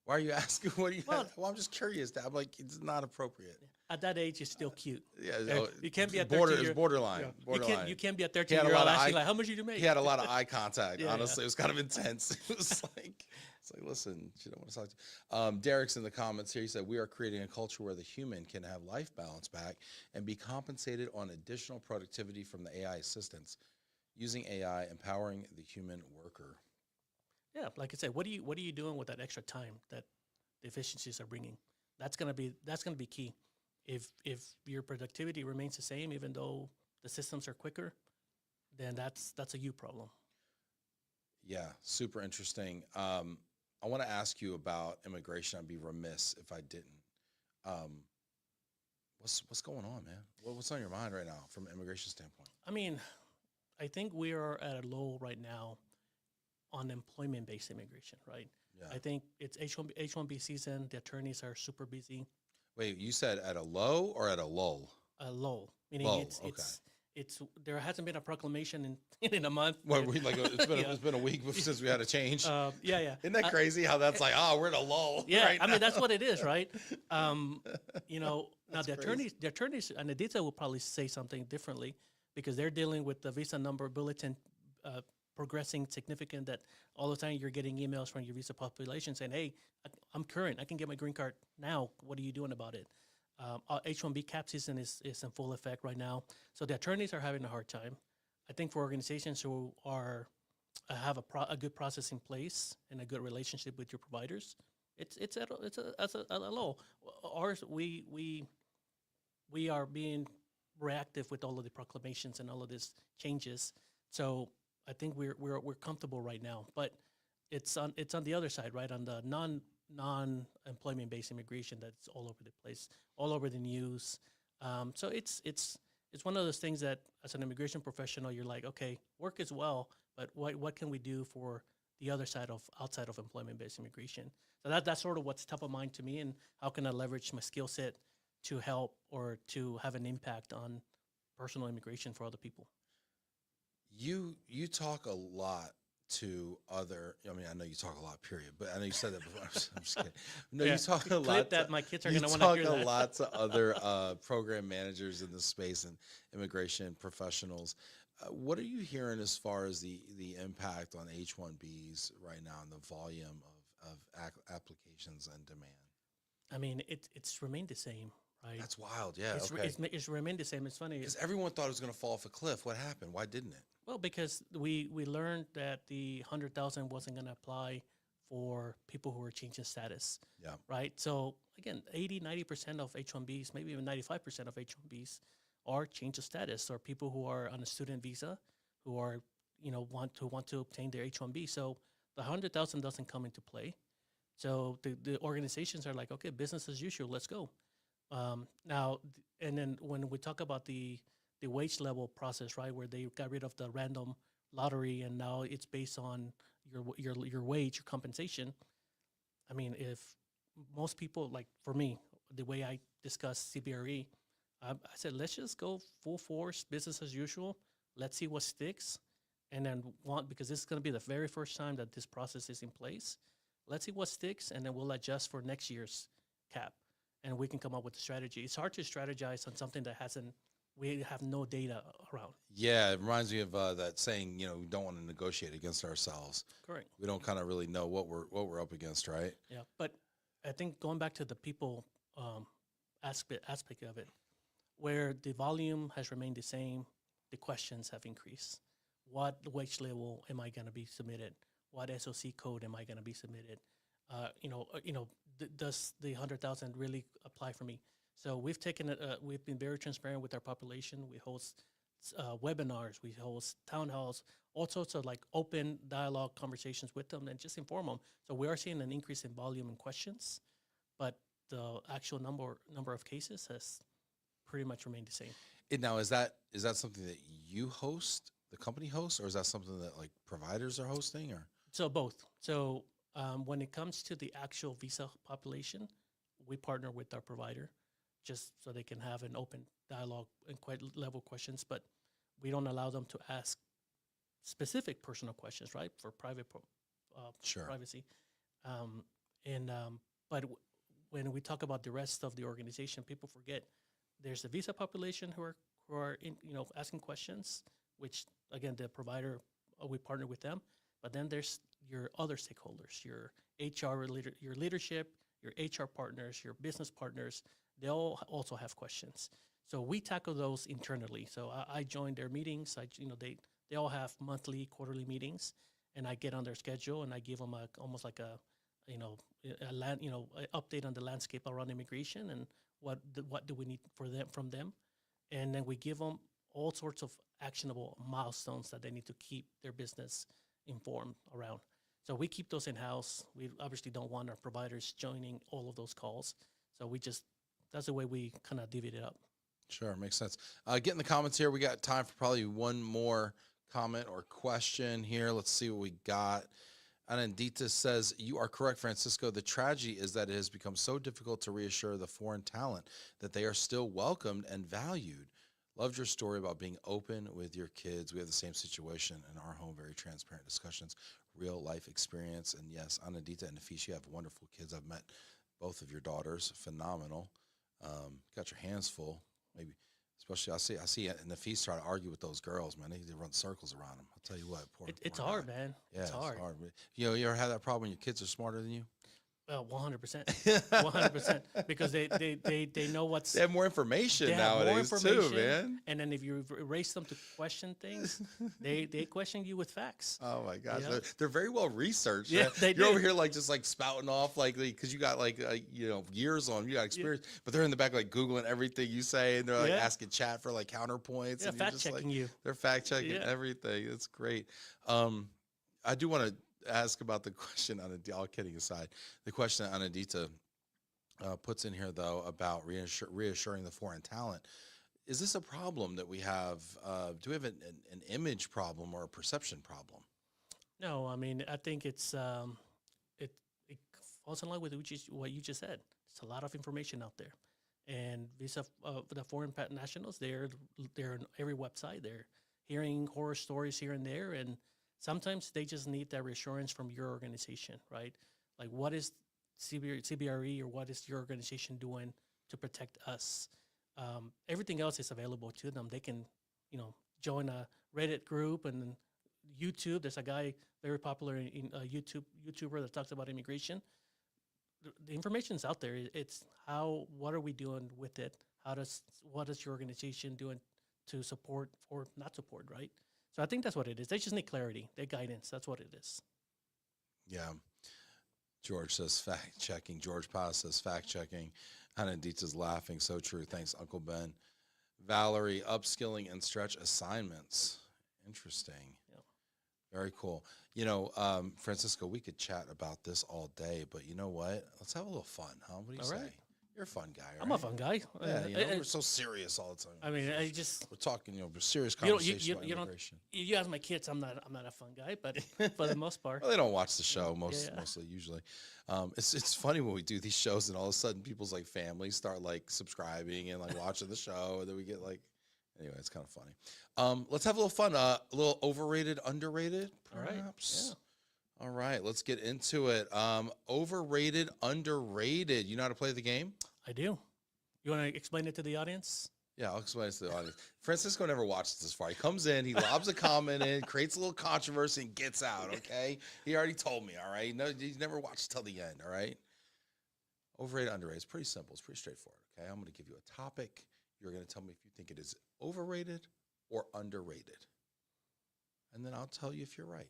Why are you asking? What are you? Well- Well, I'm just curious. Dad. I'm like, it's not appropriate. at that age, it's still cute. Yeah, You can't be at border. 13 It's year- borderline. Yeah. Borderline. You can't be a He had a 13-year-old lot of asking eye- like, how much did you make? He had a lot of eye contact. Yeah, Honestly, yeah. it was kind of intense. It was like, it's like, listen, she don't want to talk to you. Derek's in the comments here. He said, we are creating a culture where the human can have life balance back and be compensated on additional productivity from the AI assistants, using AI, empowering the human worker. Yeah, like I said, what are you doing with that extra time that the efficiencies are bringing? That's gonna be key. If your productivity remains the same, even though the systems are quicker, then that's a you problem. Yeah, super interesting. I want to ask you about immigration. I'd be remiss if I didn't. What's going on, man? What's on your mind right now from an immigration standpoint? I mean, I think we are at a low right now on employment-based immigration, right? Yeah. I think it's H1B season. The attorneys are super busy. Wait, you said at a low or at a lull? Low, meaning Low, it's there hasn't been a proclamation in a month. What, it's been Yeah. it's been a week since we had a change. Yeah. Isn't that crazy how that's like, oh, we're in a lull? Yeah, right I mean that's now? what it is, right? You know, now That's the crazy. attorneys, and Aditya will probably say something differently because they're dealing with the visa number bulletin progressing significant. That all the time you're getting emails from your visa population saying, "Hey, I'm current. I can get my green card now. What are you doing about it?" H-1B cap season is in full effect right now, so the attorneys are having a hard time. I think for organizations who are have a good process in place and a good relationship with your providers, it's at a low. Ours we are being reactive with all of the proclamations and all of these changes. So I think we're comfortable right now, but it's on the other side, right? On the non-employment based immigration that's all over the place, all over the news. So it's one of those things that as an immigration professional, you're like, okay, work is well, but what can we do for the other side of outside of employment-based immigration. So that's sort of what's top of mind to me, and how can I leverage my skill set to help or to have an impact on personal immigration for other people. You talk a lot to other. I mean, I know you talk a lot, period. But I know you said that before. I'm just kidding. No, Yeah, you talk a clip lot. that. My kids are You gonna want to talk hear a that. lot to other program managers in the space and immigration professionals. What are you hearing as far as the impact on H-1Bs right now and the volume of applications and demand? I mean, it's remained the same, right? That's wild. Yeah. It's Okay. it's remained the same. It's funny. Because everyone thought it was going to fall off a cliff. What happened? Why didn't it? Well, because we learned that the 100,000 wasn't going to apply for people who were changing status, Yeah. right? So again, 80-90% of H-1Bs, maybe even 95% of H-1Bs are change of status, or people who are on a student visa, who are want to obtain their H-1B. So the 100,000 doesn't come into play. So the organizations are like, okay, business as usual, let's go. Now, and then when we talk about the wage level process, right, where they got rid of the random lottery and now it's based on your wage, your compensation. I mean, if most people, like for me, the way I discuss CBRE, I said, let's just go full force, business as usual. Let's see what sticks. And then because this is going to be the very first time that this process is in place. Let's see what sticks, and then we'll adjust for next year's cap, and we can come up with a strategy. It's hard to strategize on something that we have no data around. Yeah, it reminds me of that saying, we don't want to negotiate against ourselves. Correct. We don't kind of really know what we're up against, right? Yeah, but I think going back to the people aspect of it, where the volume has remained the same, the questions have increased. What wage level am I going to be submitted? What SOC code am I going to be submitted? Does the 100,000 really apply for me? So we've taken it. We've been very transparent with our population. We host webinars, we host town halls, all sorts of like open dialogue conversations with them, and just inform them. So we are seeing an increase in volume and questions, but the actual number of cases has pretty much remained the same. Now, is that something that you host, the company hosts, or is that something that like providers are hosting, or? So both. So when it comes to the actual visa population, we partner with our provider just so they can have an open dialogue and quite level questions, but we don't allow them to ask specific personal questions, right, for private Sure. privacy. But when we talk about the rest of the organization, people forget there's the visa population who are asking questions, which again the provider we partner with them. But then there's your other stakeholders, your HR your leadership, your HR partners, your business partners. They all also have questions. So we tackle those internally. So I join their meetings. They all have monthly, quarterly meetings, and I get on their schedule and I give them almost like a update on the landscape around immigration and what do we need from them, and then we give them all sorts of actionable milestones that they need to keep their business informed around. So we keep those in-house. We obviously don't want our providers joining all of those calls. So that's the way we kind of divvy it up. Sure, makes sense. Get in the comments here. We got time for probably one more comment or question here. Let's see what we got. Anandita says, you are correct, Francisco. The tragedy is that it has become so difficult to reassure the foreign talent that they are still welcomed and valued. Loved your story about being open with your kids. We have the same situation in our home, very transparent discussions, real life experience. And yes, Anandita and Nafis, you have wonderful kids. I've met both of your daughters, phenomenal. Got your hands full, maybe. Especially, I see Nafis try to argue with those girls, man. They run circles around them. I'll tell you what, It's poor hard, guy. man. Yeah, it's hard. You ever have that problem when your kids are smarter than you? 100%, 100%, because they know what's. They have more information They have more nowadays information, too, man. And then if you raise them to question things, they question you with facts. Oh my gosh, Yeah. they're very well researched. Yeah, Man. they You're do. over here like just like spouting off like because you got like years on, you got experience, but they're in the back like googling everything you say, and they're like Yeah. asking chat for like counterpoints. Yeah, and you're fact just, checking like, you. They're fact checking Yeah. everything. It's great. I do want to ask about the question on all kidding aside, the question that Anandita puts in here though about reassuring the foreign talent. Is this a problem that we have? Do we have an image problem or a perception problem? No, I mean, I think it falls in line with what you just said. It's a lot of information out there, and the foreign nationals, they're on every website. They're hearing horror stories here and there, and sometimes they just need that reassurance from your organization, right? Like, what is CBRE or what is your organization doing to protect us? Everything else is available to them. They can, join a Reddit group and YouTube. There's a guy very popular in YouTuber that talks about immigration. The information's out there. It's what are we doing with it? What is your organization doing to support or not support, right? So I think that's what it is. They just need clarity, their guidance. That's what it is. Yeah. George says fact checking. George Paz says fact checking. Hannah Dietz is laughing. So true. Thanks, Uncle Ben. Valerie, upskilling and stretch assignments. Interesting. Yep. Very cool. Francisco, we could chat about this all day, but you know what? Let's have a little fun, huh? What do you All say? right. You're a fun guy, right? I'm a fun guy. Yeah, we're so serious all the time. I mean, we're talking, serious conversation about immigration. You ask my kids, I'm not a fun guy, but for the most part, well, they don't watch the show mostly usually. It's funny when we do these shows and all of a sudden people's like families start like subscribing and like watching the show, and then we get like, anyway, it's kind of funny. Let's have a little fun. A little overrated, underrated, perhaps. All right. Yeah. All right, let's get into it. Overrated, underrated. You know how to play the game? I do. You want to explain it to the audience? Yeah, I'll explain it to the audience. Francisco never watches this far. He comes in, he lobs a comment in, creates a little controversy, and gets out, okay? He already told me, all right? No, he's never watched till the end, all right? Overrated, underrated. It's pretty simple. It's pretty straightforward, okay? I'm going to give you a topic. You're going to tell me if you think it is overrated or underrated. And then I'll tell you if you're right.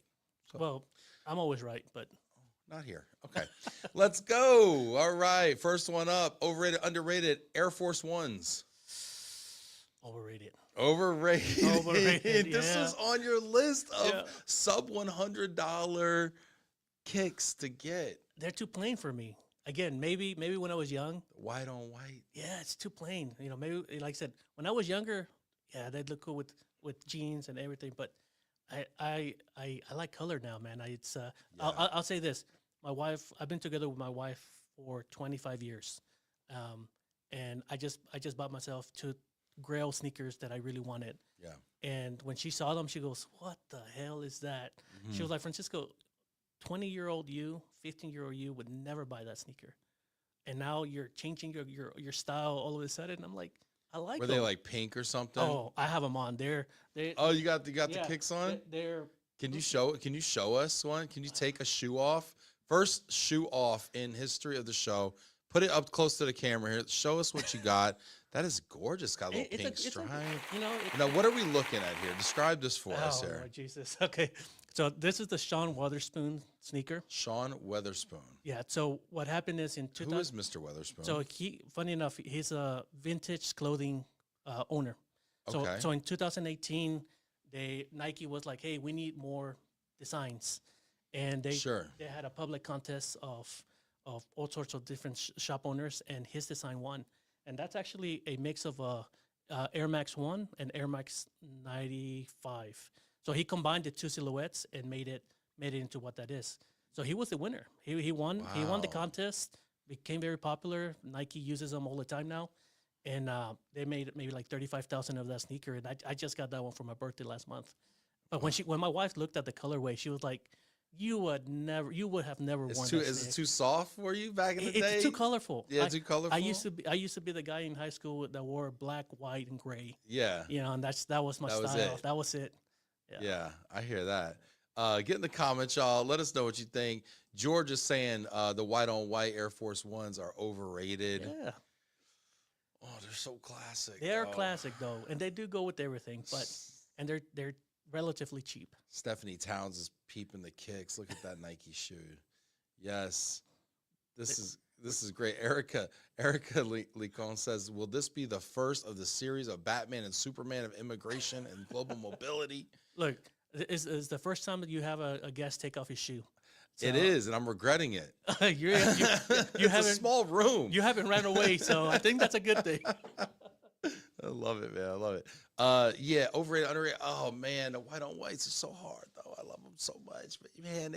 So, well, I'm always right, but not here. Okay. Let's go. All right. First one up. Overrated, underrated. Air Force Ones. Overrated. Overrated. This yeah. is on your list of sub $100 kicks to get. They're too plain for me. Again, maybe when I was young. White on white. Yeah, it's too plain. Maybe like I said, when I was younger, yeah, they'd look cool with jeans and everything. But I like color now, man. I'll say this. My wife, I've been together with my wife for 25 years. And I just bought myself 2 Grail sneakers that I really wanted. Yeah. And when she saw them, she goes, "What the hell is that?" Mm-hmm. She was like, "Francisco, 20-year-old you, 15-year-old you would never buy that sneaker. And now you're changing your style all of a sudden." I'm like, I like them. Were they like pink or something? Oh, I have them on. Oh, you got the kicks on? They're Can you show us one? Can you take a shoe off? First shoe off in history of the show. Put it up close to the camera here. Show us what you got. That is gorgeous. Got a little pink stripe. Now, what are we looking at here? Describe this for us here. Oh, Jesus. Okay. So this is the Sean Weatherspoon sneaker. Sean Weatherspoon. Yeah. So what happened is in 2000. Who is Mr. Weatherspoon? So funny enough, he's a vintage clothing owner. So okay. So in 2018, Nike was like, "Hey, we need more designs," and they had a public contest of all sorts of different shop owners, and his design won. And that's actually a mix of Air Max 1 and Air Max 95. So he combined the 2 silhouettes and made it into what that is. So he was the winner. He won. Wow. He won the contest. Became very popular. Nike uses them all the time now, and they made maybe like 35,000 of that sneaker. And I just got that one for my birthday last month. But when my wife looked at the colorway, she was like, you would have never worn that. Is it too soft for you back in the day? It's too colorful. Yeah, too colorful. I used to be the guy in high school that wore black, white, and gray. Yeah. And that was my style. That was it. Yeah, I hear that. Get in the comments, y'all. Let us know what you think. George is saying the white on white Air Force Ones are overrated. Yeah. Oh, they're so classic. They're classic though, and they do go with everything. And they're relatively cheap. Stephanie Towns is peeping the kicks. Look at that Nike shoe. Yes, this is great. Erica Licon says, "Will this be the first of the series of Batman and Superman of immigration and global mobility?" Look, it's the first time that you have a guest take off his shoe. So, it is, and I'm regretting it. you it's haven't a small room. You haven't ran away, so I think that's a good thing. I love it, man. I love it. Yeah, overrated, underrated. Oh man, the white on whites are so hard though. I love them so much, but man,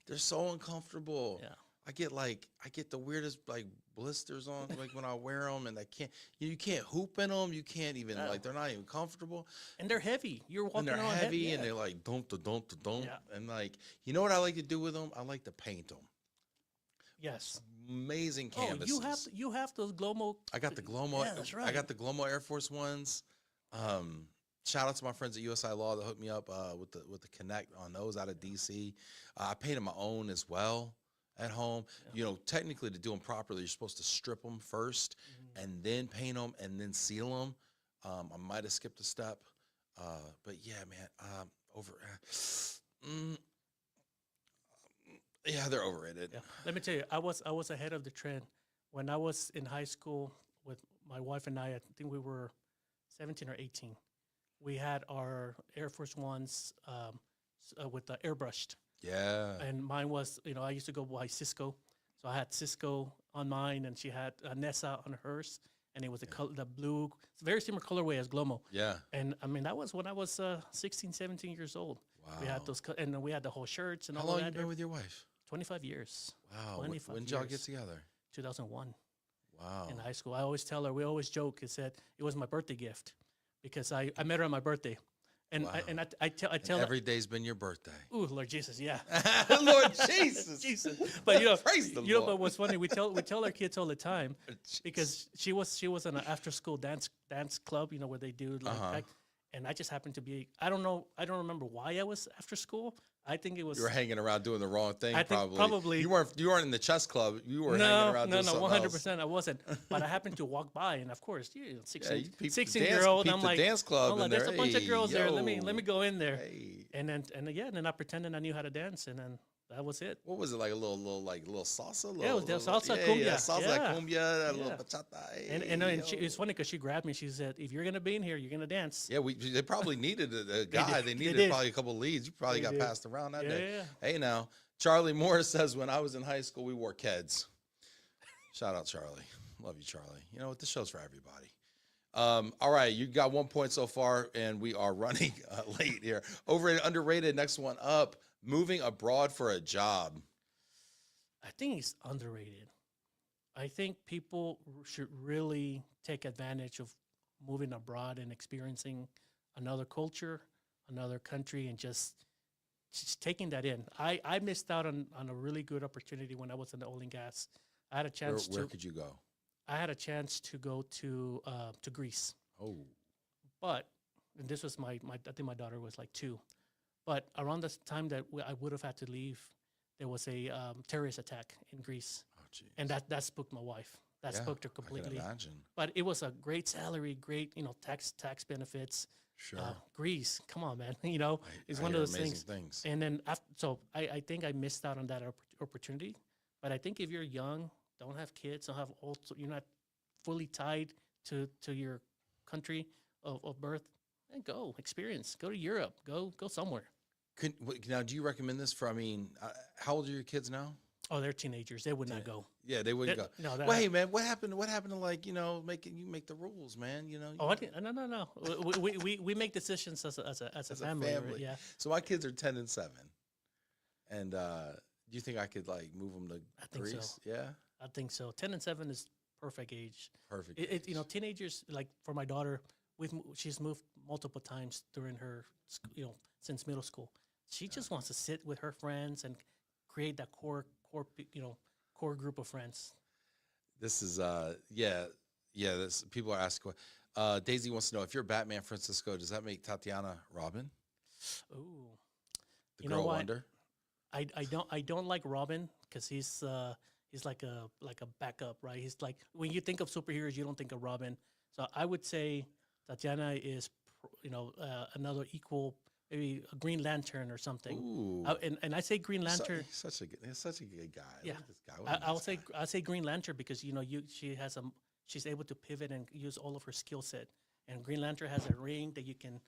they're so uncomfortable. Yeah. I get the weirdest like blisters on like when I wear them, and I can't you can't hoop in them. You can't even No. like they're not even comfortable, And they're heavy. You're and walking they're around heavy, yeah. and they're like dump Yeah. and like you know what I like to do with them? I like to paint them. Yes. Amazing Oh, canvases. you have those GLOMO. I got the GLOMO. Yeah, that's I right. got the GLOMO Air Force ones. Shout out to my friends at USI Law that hooked me up with the Connect on those out of DC. I painted my own as well at home. Yeah. You know, technically to do them properly, you're supposed to strip them first and then paint them and then seal them. I might have skipped a step, but yeah, man. Yeah, they're overrated. Yeah. Let me tell you, I was ahead of the trend when I was in high school with my wife and I think we were 17 or 18. We had our Air Force Ones with the airbrushed. Yeah. And mine was, I used to go by Cisco. So I had Cisco on mine, and she had Nessa on hers. And it was the blue, it's a very similar colorway as GLOMO. Yeah. And I mean, that was when I was 16, 17 years old. Wow. We had those, and then we had the whole shirts and How all long that. you been with your wife? 25 years. Wow. 25 When did y'all get years. together? 2001 Wow. in high school. I always tell her, we always joke, it said it was my birthday gift because I met her on my birthday. And Wow. I tell her, Every day's been your birthday. ooh, Lord Jesus, yeah. Lord Jesus. Jesus. But Praise the But Lord. what's funny, we tell our kids all the time because she was in an after school dance club, where they do like and I just happened to be, I don't remember why I was after school. I think it was You were hanging around doing the wrong thing. I think probably you weren't in the chess club. You were hanging around doing something 100% I wasn't. But I happened to walk by, and of course, 16-year-old. I'm like, dance club. oh, in there's there. a bunch of Hey, girls there. Let yo. me go in there. Hey. And then I pretended I knew how to dance, and then that was it. What was it like? A little salsa? Yeah, it was salsa cumbia. Salsa Yeah. cumbia, a little Yeah. bachata. Hey, And yo. it's funny because she grabbed me. She said, "If you're gonna be in here, you're gonna dance." Yeah, they probably needed a guy. They They needed did. probably a couple leads. You probably They got did. passed around that day. Yeah. Hey, now, Charlie Morris says, when I was in high school, we wore Keds. Shout out, Charlie. Love you, Charlie. You know what? This show's for everybody. All right, you got 1 point so far, and we are running late here. Overrated, underrated, next one up. Moving abroad for a job. I think it's underrated. I think people should really take advantage of moving abroad and experiencing another culture, another country, and just taking that in. I missed out on a really good opportunity when I was in the oil and gas. I had a chance Where could you go? I had a chance to go to Greece, Oh, but and this was I think my daughter was like 2, but around the time that I would have had to leave, there was a terrorist attack in Greece, geez. and that spooked my wife. That Yeah, spooked her I can completely. imagine. But it was a great salary, great tax benefits. Sure. Greece, come on, man. It's I one hear of those amazing things. things. And then so I think I missed out on that opportunity. But I think if you're young, don't have kids, you're not fully tied to your country of birth, then go experience. Go to Europe. Go somewhere. Now, do you recommend this for? I mean, how old are your kids now? Oh, they're teenagers. They would not go. Yeah, they wouldn't go. No, Well, hey, man, what happened? What happened to like make the rules, man? Oh, no. We make decisions as a family. Right? Yeah. So my kids are 10 and 7, and do you think I could like move them to I think Greece? so. Yeah, I think so. 10 and 7 is perfect age. perfect. Teenagers, like for my daughter, she's moved multiple times during her, since middle school. She just wants to sit with her friends and create that core group of friends. This is This people are asking. Daisy wants to know if you're Batman Francisco, does that make Tatiana Robin? Ooh, The girl wonder. I don't like Robin because he's like a backup, right? He's like, when you think of superheroes, you don't think of Robin. So I would say Tatiana is, another equal, maybe a Green Lantern or something. Ooh, And I say Green Lantern. He's such a good guy. Yeah. Look at this guy. I'll say Green Lantern because she's able to pivot and use all of her skill set. And Green Lantern has a ring that you can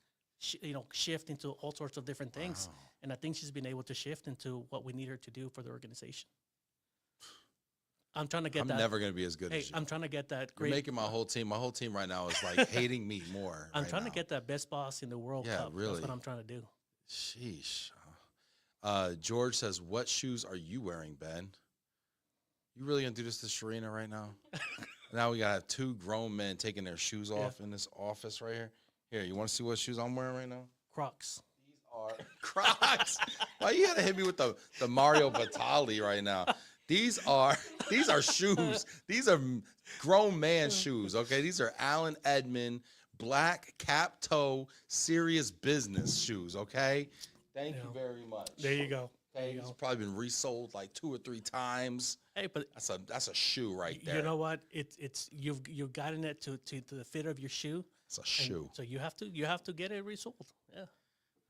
shift into all sorts of different things. Wow. And I think she's been able to shift into what we need her to do for the organization. I'm trying to get that. I'm never gonna be as good Hey, as you. I'm trying to get that You're great. making my whole team. My whole team right now is like hating me more. I'm right trying now. to get that best boss in the World Yeah, Cup. really. That's what I'm trying to do. Sheesh. George says, "What shoes are you wearing, Ben? You really gonna do this to Sharina right now?" Now we gotta have two grown men taking their shoes off in this office right here. Here, you want to see what shoes I'm wearing right now? Crocs. These are Crocs. Why you gotta hit me with the Mario Batali right now? These are shoes. These are grown man shoes. Okay, these are Allen Edmond black cap toe serious business shoes. Okay, thank you very much. There you go. Okay, it's probably been resold like 2 or 3 times. Hey, but That's a shoe right there. you know what? It's you've gotten it to the fit of your shoe. It's a shoe. So you have to get it resold. Yeah.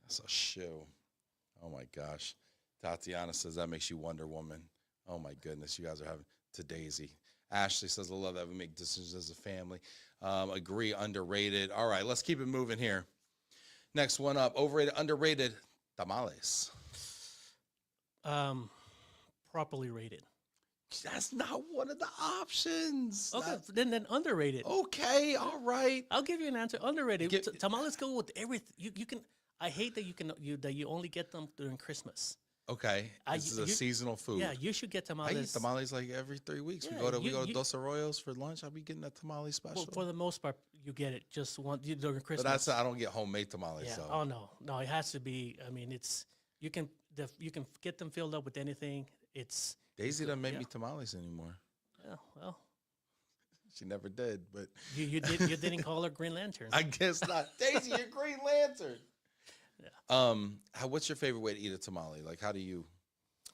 That's a shoe. Oh my gosh. Tatiana says that makes you Wonder Woman. Oh my goodness, you guys are having to Daisy. Ashley says, I love that we make decisions as a family. Agree, underrated. All right, let's keep it moving here. Next one up, overrated, underrated, tamales. Properly rated. That's not one of the options. Okay, then underrated. Okay, all right. I'll give you an answer. Underrated. Tamales go with everything. You can. I hate that you only get them during Christmas. Okay, this is a seasonal food. Yeah, you should get tamales. I eat tamales like every 3 weeks. Yeah, we go to Dos Arroyos for lunch. I'll be getting that tamale special. Well, for the most part, you get it just during Christmas. But I don't get homemade tamales. Yeah. So. Oh no, it has to be. I mean, you can get them filled up with anything. Daisy doesn't make me tamales anymore. Yeah, well, she never did. But you didn't call her Green Lantern. I guess not. Daisy, you're Green Lantern. Yeah. What's your favorite way to eat a tamale? Like, how do you?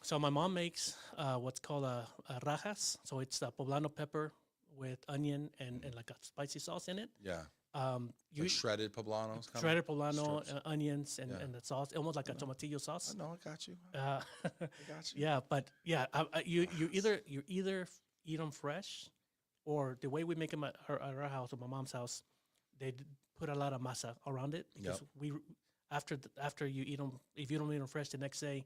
So my mom makes what's called a rajas. So it's the poblano pepper with onion and like a spicy sauce in it. Yeah. You shredded poblanos. Shredded poblano, onions, and the sauce, almost like a tomatillo sauce. No, I got you. I got you. Yeah, but yeah, you either eat them fresh, or the way we make them at our house or my mom's house, they put a lot of masa around it because after you eat them, if you don't eat them fresh the next day,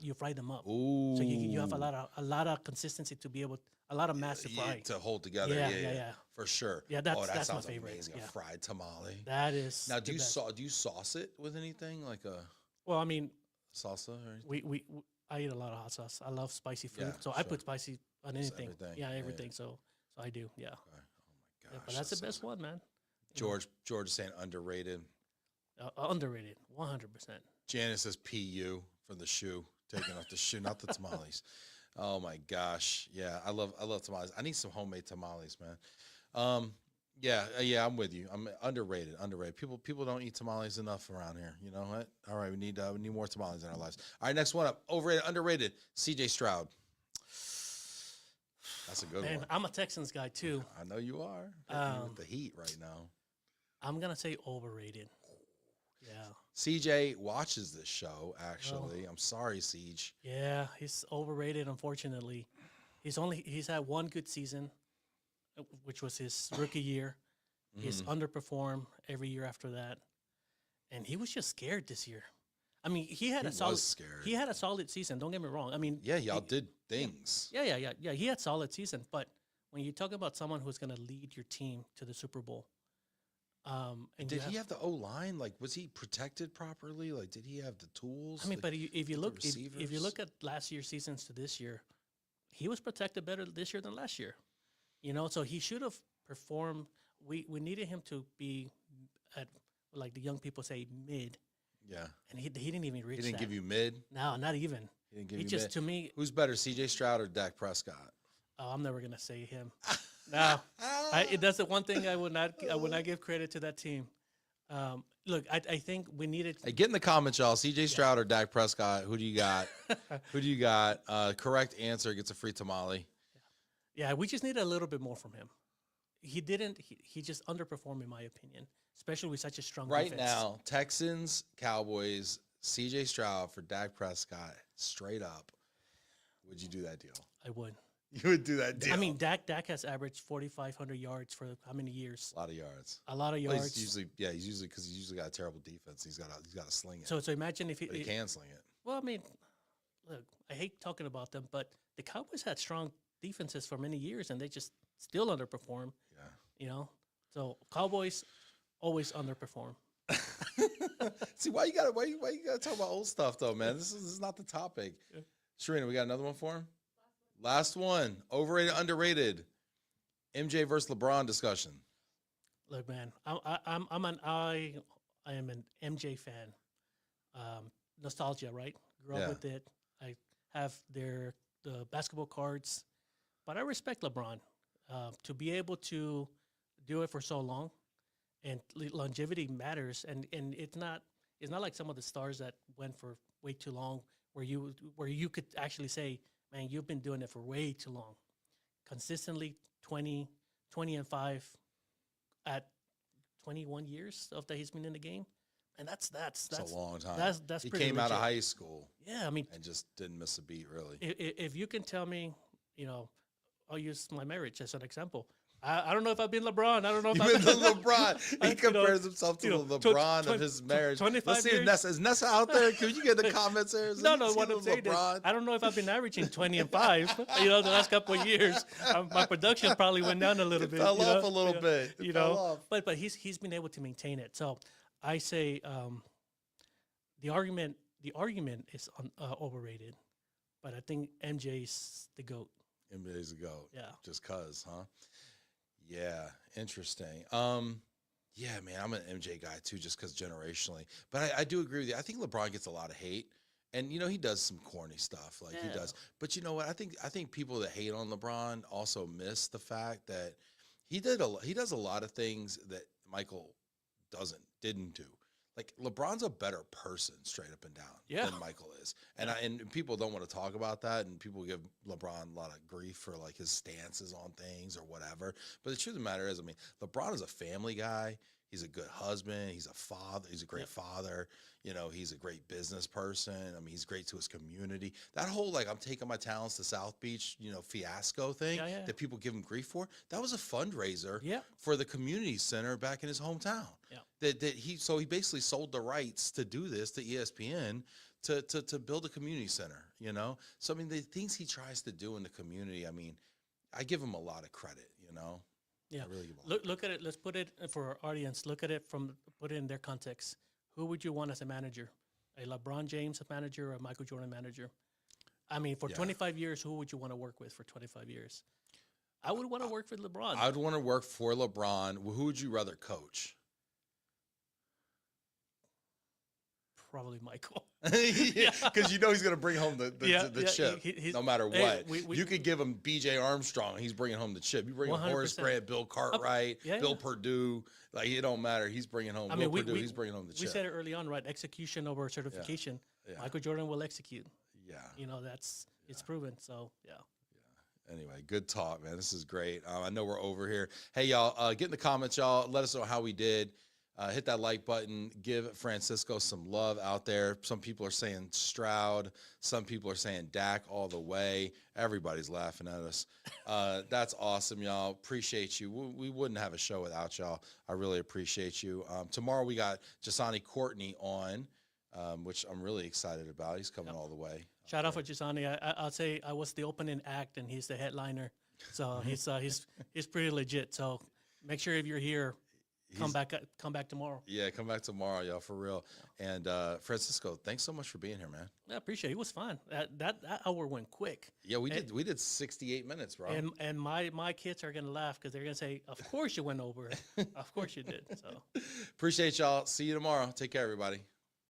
you fry them up. Ooh. So you have a lot of consistency to be able, a lot of mass to fry. To hold together. Yeah. For sure. Yeah, that sounds my favorite. amazing. A fried tamale. That is. Now, do you sauce it with anything like a? Well, I mean, salsa or anything? I eat a lot of hot sauce. I love spicy food, Yeah, so I put spicy on anything. Everything. Yeah, everything. So I do. Yeah. Okay. Oh my gosh. But that's the best one, man. George is saying underrated. Underrated, 100%. Janice says PU for the shoe, taking off the shoe, not the tamales. Oh my gosh, yeah, I love tamales. I need some homemade tamales, man. Yeah, I'm with you. I'm underrated. People don't eat tamales enough around here. You know what? All right, we need more tamales in our lives. All right, next one up, overrated, underrated. CJ Stroud. That's a good one. I'm a Texans guy too. I know you are. With the heat right now. I'm gonna say overrated. Yeah. CJ watches this show, actually. I'm sorry, CJ. Yeah, he's overrated, unfortunately. He's had one good season, which was his rookie year. He's underperformed every year after that. And he was just scared this year. I mean, he had a solid season, don't get me wrong. I mean, yeah, y'all did things. Yeah. He had solid season, but when you talk about someone who's going to lead your team to the Super Bowl, and did he have the O-line? Like, was he protected properly? Like, did he have the tools? I mean, but if you look at last year's seasons to this year, he was protected better this year than last year. You know, so he should have performed. We needed him to be at, like the young people say, mid. Yeah. And he didn't even reach that. He didn't give you mid? No, not even. He didn't give you mid? To me. Who's better, CJ Stroud or Dak Prescott? Oh, I'm never going to say him. No. That's the one thing I would not give credit to that team. Look, I think we needed. Hey, get in the comments, y'all. CJ Stroud or Dak Prescott? Who do you got? Who do you got? Correct answer gets a free tamale. Yeah, we just needed a little bit more from him. He didn't. He just underperformed, in my opinion, especially with such a strong defense. Right now, Texans, Cowboys, CJ Stroud for Dak Prescott, straight up. Would you do that deal? I would. You would do that deal. I mean, Dak has averaged 4,500 yards for how many years? A lot of yards. A lot of yards. Well, he's usually because he's usually got a terrible defense. He's got to sling it. So imagine if he can sling it. Well, I mean, look, I hate talking about them, but the Cowboys had strong defenses for many years, and they just still underperform. Yeah. You know, so Cowboys always underperform. See, why you gotta talk about old stuff though, man? This is not the topic. Yeah. Sharina, we got another one for him. Last one. Overrated, underrated. MJ versus LeBron discussion. Look, man, I am an MJ fan. Nostalgia, right? Grew up Yeah. with it. I have the basketball cards, but I respect LeBron to be able to do it for so long, and longevity matters. And it's not like some of the stars that went for way too long, where you could actually say, man, you've been doing it for way too long, consistently 20 and 5 at 21 years of that he's been in the game. And that's It's a long time. That's he pretty came out of legit. high school. Yeah, I mean, And just didn't miss a beat, really. if you can tell me, I'll use my marriage as an example. I don't know if I've been LeBron. I don't know if You've I've been the LeBron. He compares himself to the LeBron of his marriage. 25 Let's see if years. Nessa, is Nessa out there? Can you get in the comments there? No, what I'm saying is, I don't know if I've been averaging 20 and 5. The last couple of years, my production probably went down a little bit. Fell off a little bit. It fell off. But he's been able to maintain it. So I say the argument is overrated, but I think MJ's the GOAT. NBA's a GOAT. Yeah. Just cause, huh? Yeah, interesting. Yeah, man, I'm an MJ guy too, just because generationally. But I do agree with you. I think LeBron gets a lot of hate, and he does some corny stuff, like he Yeah. does. But you know what? I think people that hate on LeBron also miss the fact that he does a lot of things that Michael didn't do. Like LeBron's a better person, straight up and down, than Michael is, and people don't want to talk about that, and people give LeBron a lot of grief for like his stances on things or whatever. But the truth of the matter is, I mean, LeBron is a family guy. He's a good husband. He's a father. He's a great father. He's a great business person. I mean, he's great to his community. That whole I'm taking my talents to South Beach, fiasco thing that people give him grief for. That was a fundraiser for the community center back in his hometown. Yeah. He basically sold the rights to do this to ESPN to build a community center. So I mean, the things he tries to do in the community. I mean, I give him a lot of credit. Yeah. I really give him a lot. Look at it. Let's put it for our audience. Look at it put it in their context. Who would you want as a manager? A LeBron James manager or a Michael Jordan manager? I mean, for 25 years, who would you want to work with for 25 years? I would want to work with LeBron. I'd want to work for LeBron. Who would you rather coach? Probably Michael. Because he's going to bring home the chip no matter what. You could give him B.J. Armstrong. He's bringing home the chip. You bring him Horace Grant, Bill Cartwright, Bill Purdue. It don't matter. He's bringing home Purdue. He's bringing home the chip. We said it early on, right? Execution over certification. Yeah. Michael Jordan will execute. Yeah. It's proven. So, yeah. Anyway, good talk, man. This is great. I know we're over here. Hey, y'all, get in the comments, y'all. Let us know how we did. Hit that like button. Give Francisco some love out there. Some people are saying Stroud. Some people are saying Dak all the way. Everybody's laughing at us. That's awesome, y'all. Appreciate you. We wouldn't have a show without y'all. I really appreciate you. Tomorrow we got Jasani Courtney on, which I'm really excited about. He's coming all the way. Shout out for Jasani. I'll say I was the opening act, and he's the headliner. So he's pretty legit. So make sure if you're here, come back tomorrow. Yeah, come back tomorrow, y'all, for real. And Francisco, thanks so much for being here, man. I appreciate it. It was fun. That hour went quick. Yeah, we did 68 minutes, bro. And my kids are gonna laugh because they're gonna say, "Of course you went over. Of course you did." So appreciate y'all. See you tomorrow. Take care, everybody.